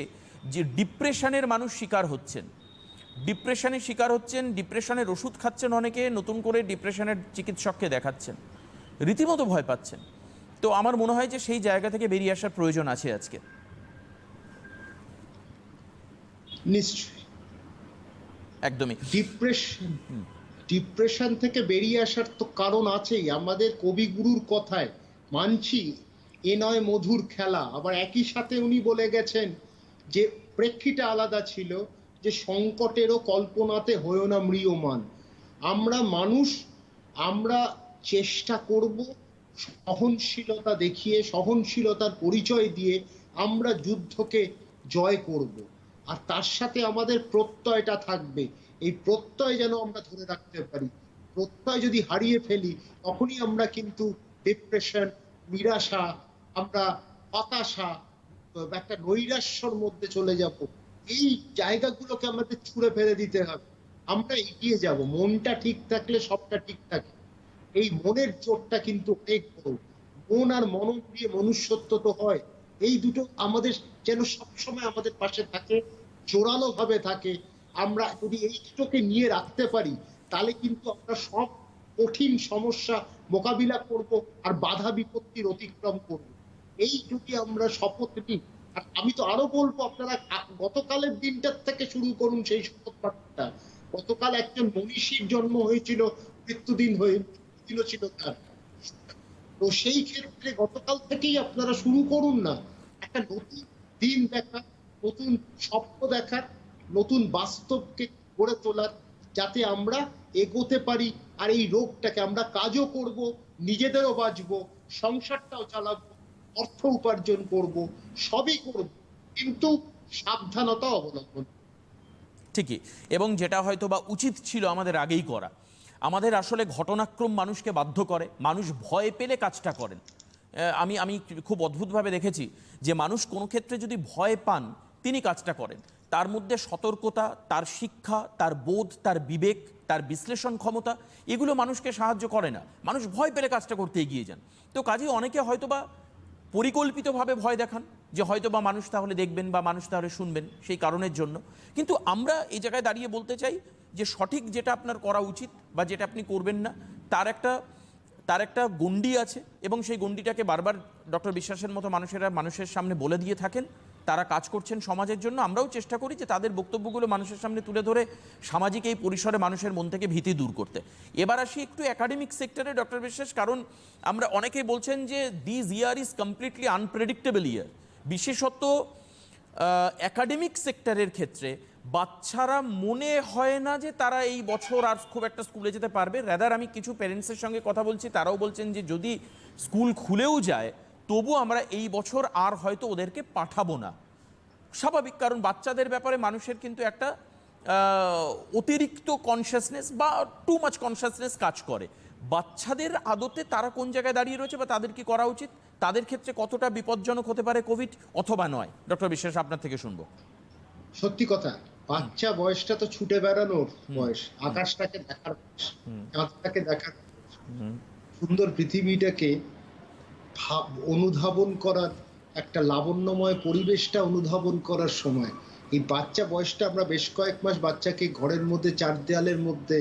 যে ডিপ্রেশনের মানুষ শিকার হচ্ছেন, ডিপ্রেশনের ওষুধ খাচ্ছেন অনেকে, নতুন করে ডিপ্রেশনের চিকিৎসককে দেখাচ্ছেন, রীতিমতো ভয় পাচ্ছেন। তো আমার মনে হয় যে সেই জায়গা থেকে বেরিয়ে আসার প্রয়োজন আছে আজকে। নিশ্চয়ই, একদমই। ডিপ্রেশন থেকে বেরিয়ে আসার তো কারণ আছেই। আমাদের কবিগুরুর কথায় মানছি, এ নয় মধুর খেলা, আবার একই সাথে উনি বলে গেছেন যে প্রেক্ষিটা আলাদা ছিল, যে সংকটেরও কল্পনাতে হয়েও না ম্রিয়মান। আমরা মানুষ, আমরা চেষ্টা করব সহনশীলতা দেখিয়ে, সহনশীলতার পরিচয় দিয়ে আমরা যুদ্ধকে জয় করব, আর তার সাথে আমাদের প্রত্যয়টা থাকবে। এই প্রত্যয় যেন আমরা ধরে রাখতে পারি। প্রত্যয় যদি হারিয়ে ফেলি, তখনই আমরা কিন্তু ডিপ্রেশন, নিরাশা, আমরা হতাশা, একটা নৈরাশ্যর মধ্যে চলে যাব। এই জায়গাগুলোকে আমাদের ছুঁড়ে ফেলে দিতে হবে, আমরা এগিয়ে যাব। মনটা ঠিক থাকলে সবটা ঠিক থাকে। এই মনের জোরটা কিন্তু অনেক বড়। মন আর মনন দিয়ে মনুষ্যত্ব তো হয়। এই দুটো আমাদের যেন সবসময় আমাদের পাশে থাকে, জোরালো ভাবে থাকে। আমরা যদি এই দুটোকে নিয়ে রাখতে পারি, তাহলে কিন্তু আমরা সব কঠিন সমস্যা মোকাবিলা করব আর বাধা বিপত্তির অতিক্রম করব। এই যদি আমরা শপথ নিই, আর আমি তো আরো বলবো, আপনারা গতকালের দিনটার থেকে শুরু করুন সেই শপথ বাক্যটা। গতকাল একজন মনীষীর জন্ম হয়েছিল, মৃত্যুদিন ছিল তার। তো সেই ক্ষেত্রে গতকাল থেকেই আপনারা শুরু করুন না, একটা নতুন দিন দেখা, নতুন স্বপ্ন দেখার, নতুন বাস্তবকে গড়ে তোলার, যাতে আমরা এগোতে পারি। আর এই রোগটাকে আমরা কাজও করব, নিজেদেরও বাঁচবো, সংসারটাও চালাবো, অর্থ উপার্জন করব, সবই করব, কিন্তু সাবধানতা অবলম্বন। ঠিকই, এবং যেটা হয়তো বা উচিত ছিল আমাদের আগেই করা। আমাদের আসলে ঘটনাক্রম মানুষকে বাধ্য করে, মানুষ ভয় পেলে কাজটা করেন। আমি খুব অদ্ভুতভাবে দেখেছি যে মানুষ কোনো ক্ষেত্রে যদি ভয় পান তিনি কাজটা করেন, তার মধ্যে সতর্কতা, তার শিক্ষা, তার বোধ, তার বিবেক, তার বিশ্লেষণ ক্ষমতা, এগুলো মানুষকে সাহায্য করে না। মানুষ ভয় পেলে কাজটা করতে এগিয়ে যান। তো কাজেই অনেকে হয়তোবা পরিকল্পিতভাবে ভয় দেখান যে হয়তোবা মানুষ তাহলে দেখবেন বা মানুষ তাহলে শুনবেন, সেই কারণের জন্য। কিন্তু আমরা এই জায়গায় দাঁড়িয়ে বলতে চাই যে সঠিক যেটা আপনার করা উচিত বা যেটা আপনি করবেন না, তার একটা গণ্ডি আছে, এবং সেই গণ্ডিটাকে বারবার ডক্টর বিশ্বাসের মতো মানুষের সামনে বলে দিয়ে থাকেন। তারা কাজ করছেন সমাজের জন্য। আমরাও চেষ্টা করি যে তাদের বক্তব্যগুলো মানুষের সামনে তুলে ধরে সামাজিক এই পরিসরে মানুষের মন থেকে ভীতি দূর করতে। এবার আসি একটু একাডেমিক সেক্টরে ডক্টর বিশ্বাস, কারণ আমরা অনেকেই বলছেন যে this year is completely unpredictable year. বিশেষত একাডেমিক সেক্টরের ক্ষেত্রে বাচ্চারা মনে হয় না যে তারা এই বছর আর খুব একটা স্কুলে যেতে পারবে। রাদার আমি কিছু প্যারেন্টসের সঙ্গে কথা বলছি, তারাও বলছেন যে যদি স্কুল খুলেও যায় তবু আমরা এই বছর আর হয়তো ওদেরকে পাঠাবো না। স্বাভাবিক, কারণ বাচ্চাদের ব্যাপারে মানুষের কিন্তু একটা অতিরিক্ত কনসিয়াসনেস বা টু মাচ কনসিয়াসনেস কাজ করে। বাচ্চাদের আদতে তারা কোন জায়গায় দাঁড়িয়ে রয়েছে বা তাদের কি করা উচিত, তাদের ক্ষেত্রে কতটা বিপজ্জনক হতে পারে কোভিড অথবা নয়, ডক্টর বিশ্বাস আপনার থেকে শুনবো। সত্যি কথা, বাচ্চা বয়সটা তো ছুটে বেড়ানোর বয়স, আকাশটাকে দেখার বয়স, চাঁদটাকে দেখার বয়স, সুন্দর পৃথিবীটাকে অনুধাবন করার, একটা লাবণ্যময় পরিবেশটা অনুধাবন করার সময়। এই বাচ্চা বয়সটা আমরা বেশ কয়েক মাস বাচ্চাকে ঘরের মধ্যে চার দেয়ালের মধ্যে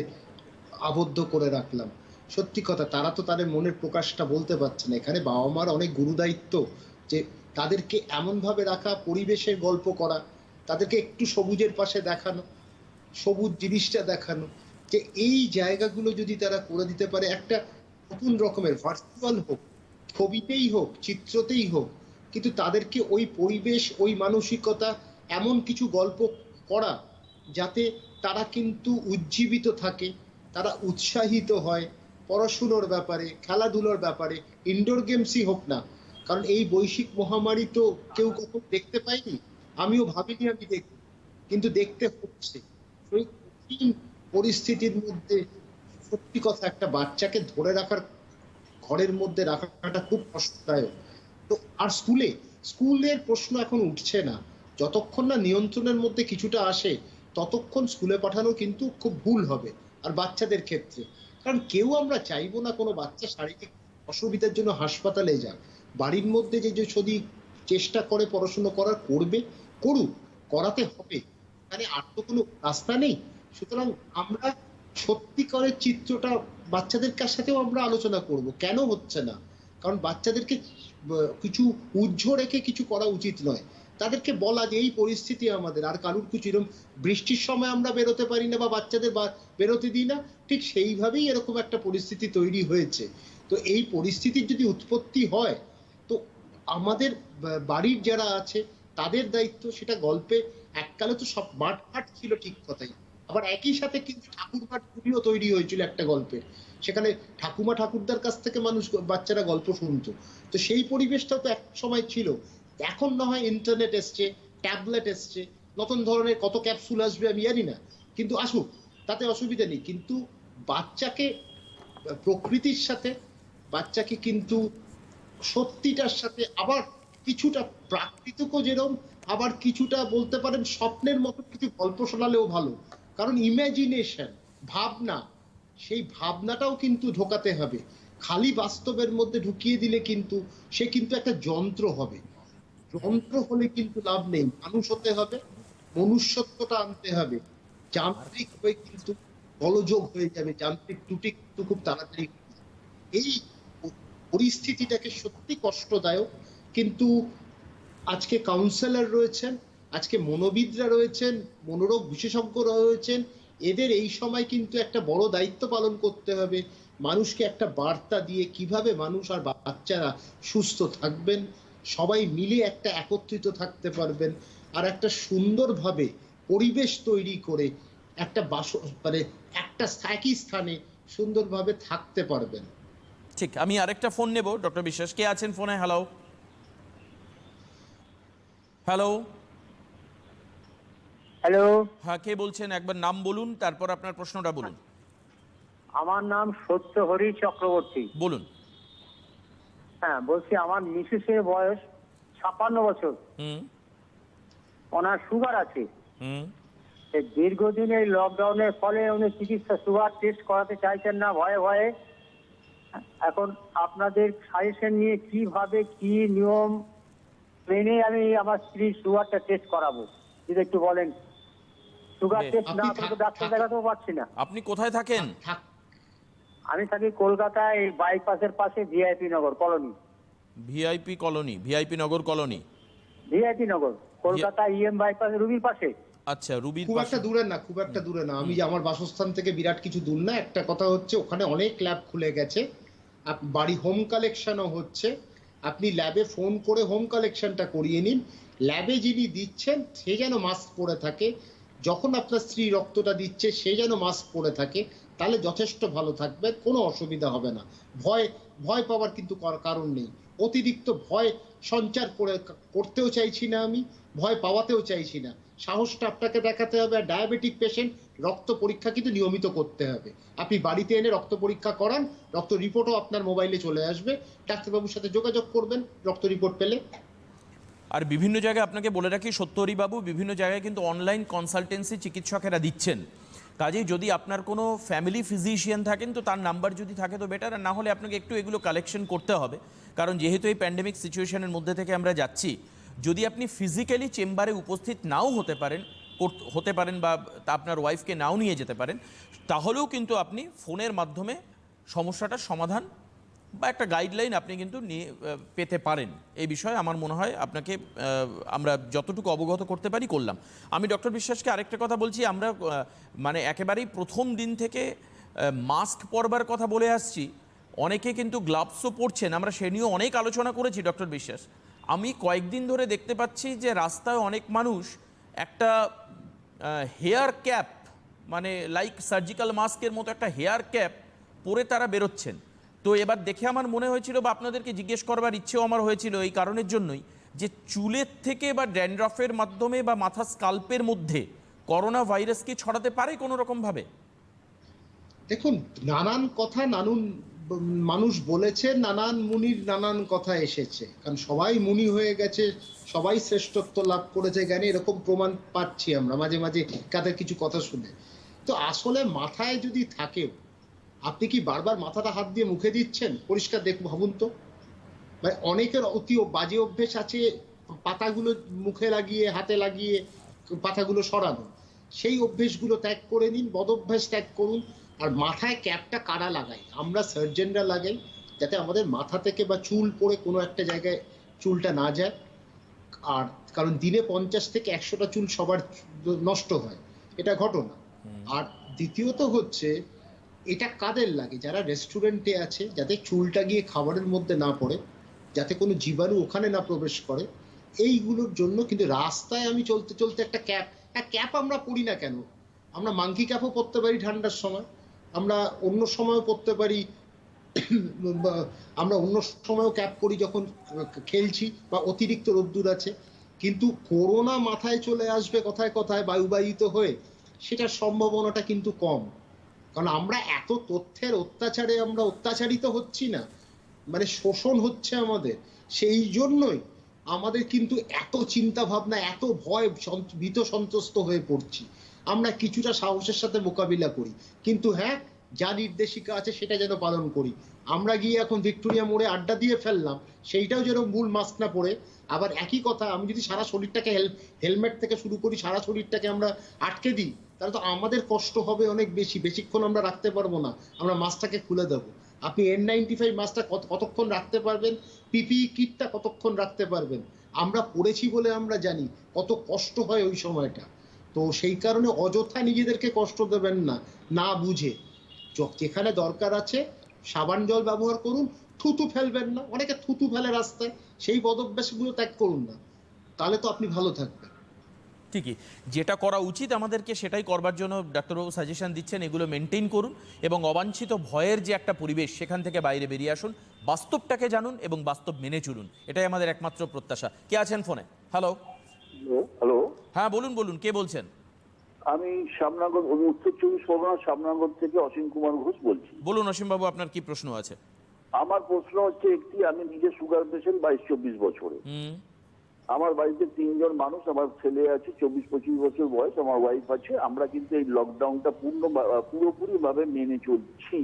আবদ্ধ করে রাখলাম। সত্যি কথা, তারা তো তাদের মনের প্রকাশটা বলতে পারছে না। এখানে বাবা মার অনেক গুরুদায়িত্ব, যে তাদেরকে এমন ভাবে রাখা, পরিবেশের গল্প করা, তাদেরকে একটু সবুজের পাশে দেখানো, সবুজ জিনিসটা দেখানো, যে এই জায়গাগুলো যদি তারা করে দিতে পারে, একটা নতুন রকমের ভার্চুয়াল হোক, ছবিতেই হোক, চিত্রতেই হোক, কিন্তু তাদেরকে ওই পরিবেশ, ওই মানসিকতা, এমন কিছু গল্প করা যাতে তারা কিন্তু উজ্জীবিত থাকে, তারা উৎসাহিত হয় পড়াশুনোর ব্যাপারে, খেলাধুলোর ব্যাপারে, ইনডোর গেমসই হোক না। কারণ এই বৈশ্বিক মহামারী তো কেউ কখনো দেখতে পাইনি, আমিও ভাবিনি আমি দেখব, কিন্তু দেখতে হচ্ছে। ওই কঠিন পরিস্থিতির মধ্যে সত্যি কথা, একটা বাচ্চাকে ধরে রাখার, ঘরের মধ্যে রাখাটা খুব কষ্টদায়ক। তো আর স্কুলের প্রশ্ন এখন উঠছে না, যতক্ষণ না নিয়ন্ত্রণের মধ্যে কিছুটা আসে ততক্ষণ স্কুলে পাঠানো কিন্তু খুব ভুল হবে। আর বাচ্চাদের ক্ষেত্রে, কারণ কেউ আমরা চাইবো না কোনো বাচ্চা শারীরিক অসুবিধার জন্য হাসপাতালে যাক। বাড়ির মধ্যে যে যদি চেষ্টা করে পড়াশোনা করুক, করাতে হবে, মানে আর তো কোনো রাস্তা নেই। সুতরাং আমরা সত্যিকারের চিত্রটা বাচ্চাদের সাথেও আমরা আলোচনা করব, কেন হচ্ছে না। কারণ বাচ্চাদেরকে কিছু উজ্জ্ব রেখে কিছু করা উচিত নয়। তাদেরকে বলা যে এই পরিস্থিতি আমাদের, আর কারুর কিছু এরকম বৃষ্টির সময় আমরা বেরোতে পারি না বা বাচ্চাদের বেরোতে দিই না, ঠিক সেইভাবেই এরকম একটা পরিস্থিতি তৈরি হয়েছে। তো এই পরিস্থিতির যদি উৎপত্তি হয়, তো আমাদের বাড়ির যারা আছে তাদের দায়িত্ব। সেটা গল্পে এককালে তো সব মাঠঘাট ছিল, ঠিক কথাই, আবার একই সাথে কিন্তু ঠাকুরমাঠগুলিও তৈরি হয়েছিল একটা গল্পের। সেখানে ঠাকুমা ঠাকুরদার কাছ থেকে বাচ্চারা গল্প শুনতো। তো সেই পরিবেশটাও তো এক সময় ছিল। এখন না হয় ইন্টারনেট এসছে, ট্যাবলেট এসছে, নতুন ধরনের কত ক্যাপসুল আসবে আমি জানি না, কিন্তু আসুক, তাতে অসুবিধা নেই। কিন্তু বাচ্চাকে প্রকৃতির সাথে, বাচ্চাকে কিন্তু সত্যিটার সাথে, আবার কিছুটা প্রাকৃতিকও যেরকম, আবার কিছুটা বলতে পারেন স্বপ্নের মতো কিছু গল্প শোনালেও ভালো। কারণ ইমাজিনেশন, ভাবনা, সেই ভাবনাটাও কিন্তু ঢোকাতে হবে। খালি বাস্তবের মধ্যে ঢুকিয়ে দিলে কিন্তু সে কিন্তু একটা যন্ত্র হবে। যন্ত্র হলে কিন্তু লাভ নেই, মানুষ হতে হবে, মনুষ্যত্বটা আনতে হবে। যান্ত্রিক হয়ে কিন্তু গোলযোগ হয়ে যাবে, যান্ত্রিক ত্রুটি কিন্তু খুব তাড়াতাড়ি। এই পরিস্থিতিটাকে সত্যি কষ্টদায়ক, কিন্তু আজকে কাউন্সিলর রয়েছেন, আজকে মনোবিদরা রয়েছেন, মনোরোগ বিশেষজ্ঞরা রয়েছেন, এদের এই সময় কিন্তু একটা বড় দায়িত্ব পালন করতে হবে। মানুষকে একটা বার্তা দিয়ে কিভাবে মানুষ আর বাচ্চারা সুস্থ থাকবেন, সবাই মিলে একটা একত্রিত থাকতে পারবেন, আর একটা সুন্দরভাবে পরিবেশ তৈরি করে একটা মানে একটা একই স্থানে সুন্দরভাবে থাকতে পারবেন। ঠিক, আমি আরেকটা ফোন নেব। ডক্টর বিশ্বাস কে আছেন ফোনে? হ্যালো হ্যালো হ্যালো, হ্যাঁ, কে বলছেন? একবার নাম বলুন, তারপর আপনার প্রশ্নটা বলুন। আমার নাম সত্যহরি চক্রবর্তী। বলুন। হ্যাঁ, বলছি আমার মিসেসের বয়স 56 বছর, হুম ওনার সুগার আছে। এই দীর্ঘদিন এই লকডাউনের ফলে উনি চিকিৎসা সুগার টেস্ট করাতে চাইছেন না ভয়ে ভয়ে। এখন আপনাদের সাজেশন নিয়ে কিভাবে কি নিয়ম মেনে আমি আমার স্ত্রীর সুগারটা টেস্ট করাবো যদি একটু বলেন। সুগার টেস্ট না করে তো ডাক্তার দেখাতেও পারছি না। আপনি কোথায় থাকেন? আমি থাকি কলকাতায়, এই বাইপাসের পাশে ভিআইপি নগর কলোনি। ভিআইপি কলোনি, ভিআইপি নগর কলোনি, ভিআইপি নগর কলকাতা ইএম বাইপাস রুবির পাশে। আচ্ছা, রুবির খুব পাশে। একটা দূরে না, খুব একটা দূরে না। আমি আমার বাসস্থান থেকে বিরাট কিছু দূর না। একটা কথা হচ্ছে ওখানে অনেক ল্যাব খুলে গেছে, বাড়ি হোম কালেকশনও হচ্ছে। আপনি ল্যাবে ফোন করে হোম কালেকশনটা করিয়ে নিন। ল্যাবে যিনি দিচ্ছেন সে যেন মাস্ক পরে থাকে, যখন আপনার স্ত্রী রক্তটা দিচ্ছে সে যেন মাস্ক পরে থাকে, তাহলে যথেষ্ট ভালো থাকবে, কোনো অসুবিধা হবে না। ভয় পাওয়ার কিন্তু কারণ নেই। অতিরিক্ত ভয় সঞ্চার করতেও চাইছি না, আমি ভয় পাওয়াতেও চাইছি না। সাহসটা আপনাকে দেখাতে হবে। আর ডায়াবেটিক পেশেন্ট রক্ত পরীক্ষা কিন্তু নিয়মিত করতে হবে। আপনি বাড়িতে এনে রক্ত পরীক্ষা করান, রক্ত রিপোর্টও আপনার মোবাইলে চলে আসবে। ডাক্তারবাবুর সাথে যোগাযোগ করবেন রক্ত রিপোর্ট পেলে। আর বিভিন্ন জায়গায় আপনাকে বলে রাখি সত্যহরিবাবু, বিভিন্ন জায়গায় কিন্তু অনলাইন কনসালটেন্সি চিকিৎসকেরা দিচ্ছেন। কাজেই যদি আপনার কোনো ফ্যামিলি ফিজিশিয়ান থাকেন তো তার নাম্বার যদি থাকে তো বেটার, আর না হলে আপনাকে একটু এগুলো কালেকশন করতে হবে। কারণ যেহেতু এই প্যান্ডেমিক সিচুয়েশনের মধ্যে থেকে আমরা যাচ্ছি, যদি আপনি ফিজিক্যালি চেম্বারে উপস্থিত নাও হতে পারেন বা আপনার ওয়াইফকে নাও নিয়ে যেতে পারেন, তাহলেও কিন্তু আপনি ফোনের মাধ্যমে সমস্যাটার সমাধান বা একটা গাইডলাইন আপনি কিন্তু পেতে পারেন। এই বিষয়ে আমার মনে হয় আপনাকে আমরা যতটুকু অবগত করতে পারি করলাম। আমি ডক্টর বিশ্বাসকে আরেকটা কথা বলছি, আমরা মানে একেবারেই প্রথম দিন থেকে মাস্ক পরবার কথা বলে আসছি, অনেকে কিন্তু গ্লাভসও পরছেন, আমরা সে নিয়েও অনেক আলোচনা করেছি ডক্টর বিশ্বাস। আমি কয়েকদিন ধরে দেখতে পাচ্ছি যে রাস্তায় অনেক মানুষ একটা হেয়ার ক্যাপ, মানে লাইক সার্জিক্যাল মাস্কের মতো একটা হেয়ার ক্যাপ পরে তারা বেরোচ্ছেন। তো এবার দেখে আমার মনে হয়েছিল বা আপনাদেরকে জিজ্ঞেস করবার ইচ্ছেও আমার হয়েছিল এই কারণের জন্যই, যে চুলের থেকে বা ড্যান্ড্রফের মাধ্যমে বা মাথা স্কাল্পের মধ্যে করোনা ভাইরাস কি ছড়াতে পারে কোনো রকমভাবে? দেখুন, নানান কথা মানুষ বলেছে, নানান মুনির নানান কথা এসেছে। কারণ সবাই মুনি হয়ে গেছে, সবাই শ্রেষ্ঠত্ব লাভ করেছে জ্ঞানে, এরকম প্রমাণ পাচ্ছি আমরা মাঝে মাঝে কাদের কিছু কথা শুনে। তো আসলে মাথায় যদি থাকেও, আপনি কি বারবার মাথাটা হাত দিয়ে মুখে দিচ্ছেন? পরিষ্কার ভাবুন তো। মানে অনেকের অতি বাজে অভ্যেস আছে পাতাগুলো মুখে লাগিয়ে হাতে লাগিয়ে পাতাগুলো সরানো। সেই অভ্যেসগুলো ত্যাগ করে নিন, বদ অভ্যাস ত্যাগ করুন। আর মাথায় ক্যাপটা কারা লাগাই? আমরা সার্জনরা লাগাই, যাতে আমাদের মাথা থেকে বা চুল পড়ে কোনো একটা জায়গায় চুলটা না যায়। আর কারণ দিনে 50 থেকে 100টা চুল সবার নষ্ট হয়, এটা ঘটনা। আর দ্বিতীয়ত হচ্ছে, এটা কাদের লাগে? যারা রেস্টুরেন্টে আছে, যাতে চুলটা গিয়ে খাবারের মধ্যে না পড়ে, যাতে কোনো জীবাণু ওখানে না প্রবেশ করে, এইগুলোর জন্য। কিন্তু রাস্তায় আমি চলতে চলতে একটা ক্যাপ আমরা পরি না কেন? আমরা মাঙ্কি ক্যাপও পরতে পারি ঠান্ডার সময়, আমরা অন্য সময়ও পরতে পারি, আমরা অন্য সময়ও ক্যাপ পরি যখন খেলছি বা অতিরিক্ত রোদ্দুর আছে। কিন্তু করোনা মাথায় চলে আসবে কথায় কথায় বায়ুবাহিত হয়ে, সেটার সম্ভাবনাটা কিন্তু কম। কারণ আমরা এত তথ্যের অত্যাচারে আমরা অত্যাচারিত হচ্ছি না, মানে শোষণ হচ্ছে আমাদের। সেই জন্যই আমাদের কিন্তু এত চিন্তা ভাবনা, এত ভয়, ভীত সন্ত্রস্ত হয়ে পড়ছি। আমরা কিছুটা সাহসের সাথে মোকাবিলা করি, কিন্তু হ্যাঁ, যা নির্দেশিকা আছে সেটা যেন পালন করি। আমরা গিয়ে এখন ভিক্টোরিয়া মোড়ে আড্ডা দিয়ে ফেললাম, সেইটাও যেন মূল মাস্ক না পরে। আবার একই কথা, আমি যদি সারা শরীরটাকে হেলমেট থেকে শুরু করি, সারা শরীরটাকে আমরা আটকে দিই, তাহলে তো আমাদের কষ্ট হবে অনেক বেশি। বেশিক্ষণ আমরা রাখতে পারবো না, আমরা মাস্কটাকে খুলে দেবো। আপনি N95 মাস্কটা কতক্ষণ রাখতে পারবেন? পিপিই কিটটা কতক্ষণ রাখতে পারবেন? আমরা পড়েছি বলে আমরা জানি কত কষ্ট হয় ওই সময়টা। তো সেই কারণে অযথা নিজেদেরকে কষ্ট দেবেন না, না বুঝে। যেখানে দরকার আছে সাবান জল ব্যবহার করুন, থুতু ফেলবেন না। অনেকে থুতু ফেলে রাস্তায়, সেই বদভ্যাসগুলো ত্যাগ করুন না, তাহলে তো আপনি ভালো থাকবেন। ঠিকই, যেটা করা উচিত আমাদেরকে সেটাই করবার জন্য ডাক্তারবাবু সাজেশন দিচ্ছেন। এগুলো মেনটেন করুন এবং অবাঞ্ছিত ভয়ের যে একটা পরিবেশ, সেখান থেকে বাইরে বেরিয়ে আসুন, বাস্তবটাকে জানুন এবং বাস্তব মেনে চলুন, এটাই আমাদের একমাত্র প্রত্যাশা। কে আছেন ফোনে? হ্যালো। হ্যালো, হ্যাঁ বলুন, কে বলছেন? আমি শ্যামনগর, উত্তর 24 পরগনা শ্যামনগর থেকে অসীম কুমার ঘোষ বলছি। বলুন অসীমবাবু, আপনার কি প্রশ্ন আছে? আমার প্রশ্ন হচ্ছে একটি, আমি নিজে সুগার পেশেন্ট 22-24 বছরে। আমার বাড়িতে 3 জন মানুষ, আমার ছেলে আছে 24-25 বছর বয়স, আমার ওয়াইফ আছে। আমরা কিন্তু এই লকডাউনটা পুরোপুরি ভাবে মেনে চলছি।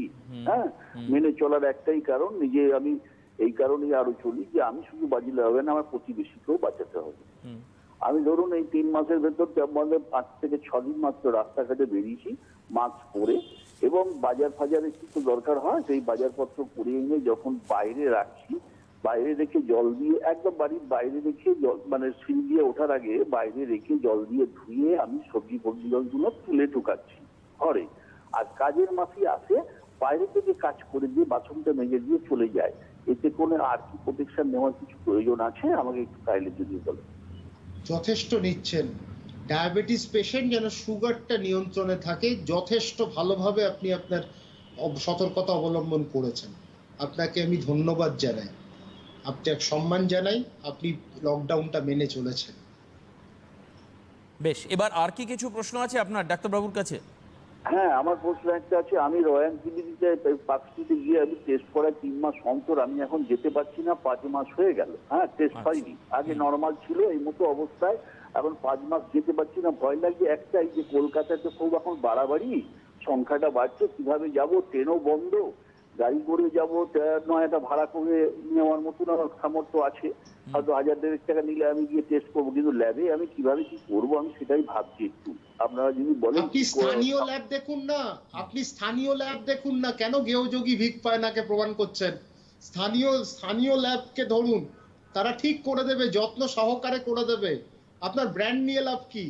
হ্যাঁ, মেনে চলার একটাই কারণ, নিজে আমি এই কারণেই আরো চলি যে আমি শুধু বাঁচলে হবে না, আমার প্রতিবেশীকেও বাঁচাতে হবে। আমি ধরুন এই 3 মাসের ভেতর আমাদের 5 থেকে 6 দিন মাত্র রাস্তাঘাটে বেরিয়েছি মাস্ক পরে, এবং বাজার ফাজারে কিছু দরকার হয় সেই বাজারপত্র করে এনে যখন বাইরে রাখছি, বাইরে রেখে জল দিয়ে, একদম বাড়ির বাইরে রেখে জল, মানে সিঁড়ি দিয়ে ওঠার আগে বাইরে রেখে জল দিয়ে ধুয়ে আমি সবজি ফবজিগুলো তুলে ঢুকাচ্ছি ঘরে। আর কাজের মাসি আসে বাইরে থেকে কাজ করে দিয়ে বাথরুমটা মেজে দিয়ে চলে যায়। এতে কোনো আর কি প্রোটেকশন নেওয়ার কিছু প্রয়োজন আছে আমাকে একটু কাইন্ডলি যদি বলেন। যথেষ্ট নিচ্ছেন। ডায়াবেটিস পেশেন্ট যেন সুগারটা নিয়ন্ত্রণে থাকে, যথেষ্ট ভালোভাবে আপনি আপনার সতর্কতা অবলম্বন করেছেন। আপনাকে আমি ধন্যবাদ জানাই, আপনাকে সম্মান জানাই, আপনি লকডাউনটা মেনে চলেছেন। বেশ, এবার আর কি কিছু প্রশ্ন আছে আপনার ডাক্তারবাবুর কাছে? হ্যাঁ, আমার প্রশ্ন একটা আছে। আমি রয়্যাল সিবিডিতে পার্কস্ট্রিটে গিয়ে আমি টেস্ট করাই 3 মাস অন্তর, আমি এখন যেতে পারছি না, 5 মাস হয়ে গেল। হ্যাঁ, টেস্ট হয়নি, আগে নর্মাল ছিল এই মতো অবস্থায়, এখন 5 মাস যেতে পারছি না। ভয় লাগছে একটাই যে কলকাতাতে খুব এখন বাড়াবাড়ি, সংখ্যাটা বাড়ছে, কিভাবে যাব, ট্রেনও বন্ধ, গাড়ি করে যাবো নয়, একটা ভাড়া করে নেওয়ার মতন আমার সামর্থ্য আছে, হয়তো 1000-1500 টাকা নিলে আমি গিয়ে টেস্ট করবো, কিন্তু ল্যাবে আমি কিভাবে কি করবো আমি সেটাই ভাবছি। একটু আপনারা যদি বলেন। আপনি স্থানীয় ল্যাব দেখুন না, আপনি স্থানীয় ল্যাব দেখুন না, কেন গেহযোগী ভিক পায় নাকে প্রমাণ করছেন? স্থানীয় ল্যাবকে ধরুন, তারা ঠিক করে দেবে, যত্ন সহকারে করে দেবে। আপনার ব্র্যান্ড নিয়ে লাভ কি?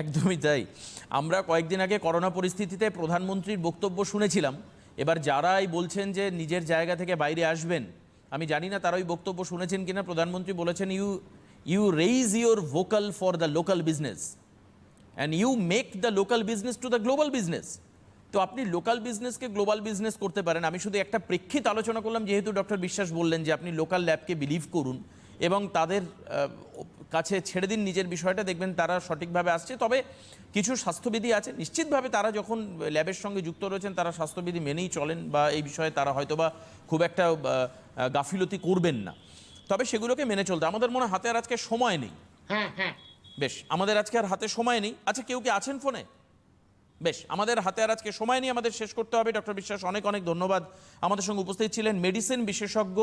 একদমই তাই। আমরা কয়েকদিন আগে করোনা পরিস্থিতিতে প্রধানমন্ত্রীর বক্তব্য শুনেছিলাম। এবার যারাই বলছেন যে নিজের জায়গা থেকে বাইরে আসবেন, আমি জানি না তারা ওই বক্তব্য শুনেছেন কিনা। প্রধানমন্ত্রী বলেছেন, you raise your vocal for the local business and you make the local business to the global business. তো আপনি লোকাল বিজনেসকে গ্লোবাল বিজনেস করতে পারেন। আমি শুধু একটা প্রেক্ষিত আলোচনা করলাম, যেহেতু ডক্টর বিশ্বাস বললেন যে আপনি লোকাল ল্যাবকে বিলিভ করুন এবং তাদের কাছে ছেড়ে দিন নিজের বিষয়টা, দেখবেন তারা সঠিকভাবে আসছে। তবে কিছু স্বাস্থ্যবিধি আছে, নিশ্চিতভাবে তারা যখন ল্যাবের সঙ্গে যুক্ত রয়েছেন তারা স্বাস্থ্যবিধি মেনেই চলেন, বা এই বিষয়ে তারা হয়তোবা খুব একটা গাফিলতি করবেন না। তবে সেগুলোকে মেনে চলতে আমাদের মনে হাতে আর আজকে সময় নেই। হ্যাঁ হ্যাঁ, বেশ, আমাদের আজকে আর হাতে সময় নেই। আচ্ছা, কেউ কি আছেন ফোনে? বেশ, আমাদের হাতে আর আজকে সময় নেই, আমাদের শেষ করতে হবে। ডক্টর বিশ্বাস, অনেক অনেক ধন্যবাদ। আমাদের সঙ্গে উপস্থিত ছিলেন মেডিসিন বিশেষজ্ঞ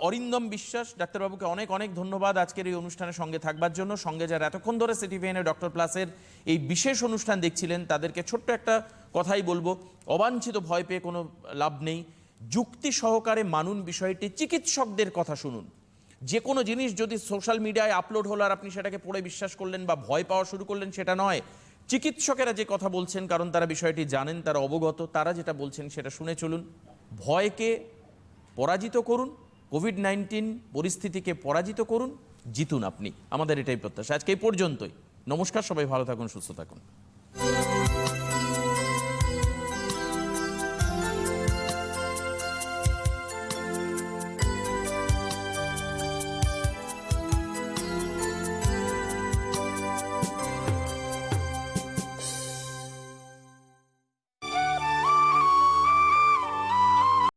অরিন্দম বিশ্বাস। ডাক্তারবাবুকে অনেক অনেক ধন্যবাদ আজকের এই অনুষ্ঠানের সঙ্গে থাকবার জন্য। সঙ্গে যারা এতক্ষণ ধরে সিটিভিএনে ডক্টর প্লাসের এই বিশেষ অনুষ্ঠান দেখছিলেন তাদেরকে ছোট্ট একটা কথাই বলবো, অবাঞ্ছিত ভয় পেয়ে কোনো লাভ নেই। যুক্তি সহকারে মানুন বিষয়টি, চিকিৎসকদের কথা শুনুন। যে কোনো জিনিস যদি সোশ্যাল মিডিয়ায় আপলোড হলো আর আপনি সেটাকে পড়ে বিশ্বাস করলেন বা ভয় পাওয়া শুরু করলেন, সেটা নয়। চিকিৎসকেরা যে কথা বলছেন, কারণ তারা বিষয়টি জানেন, তারা অবগত, তারা যেটা বলছেন সেটা শুনে চলুন। ভয়কে পরাজিত করুন, কোভিড-19 পরিস্থিতিকে পরাজিত করুন, জিতুন আপনি। আমাদের এটাই প্রত্যাশা। আজকে এই পর্যন্তই। নমস্কার, সবাই ভালো থাকুন, সুস্থ থাকুন।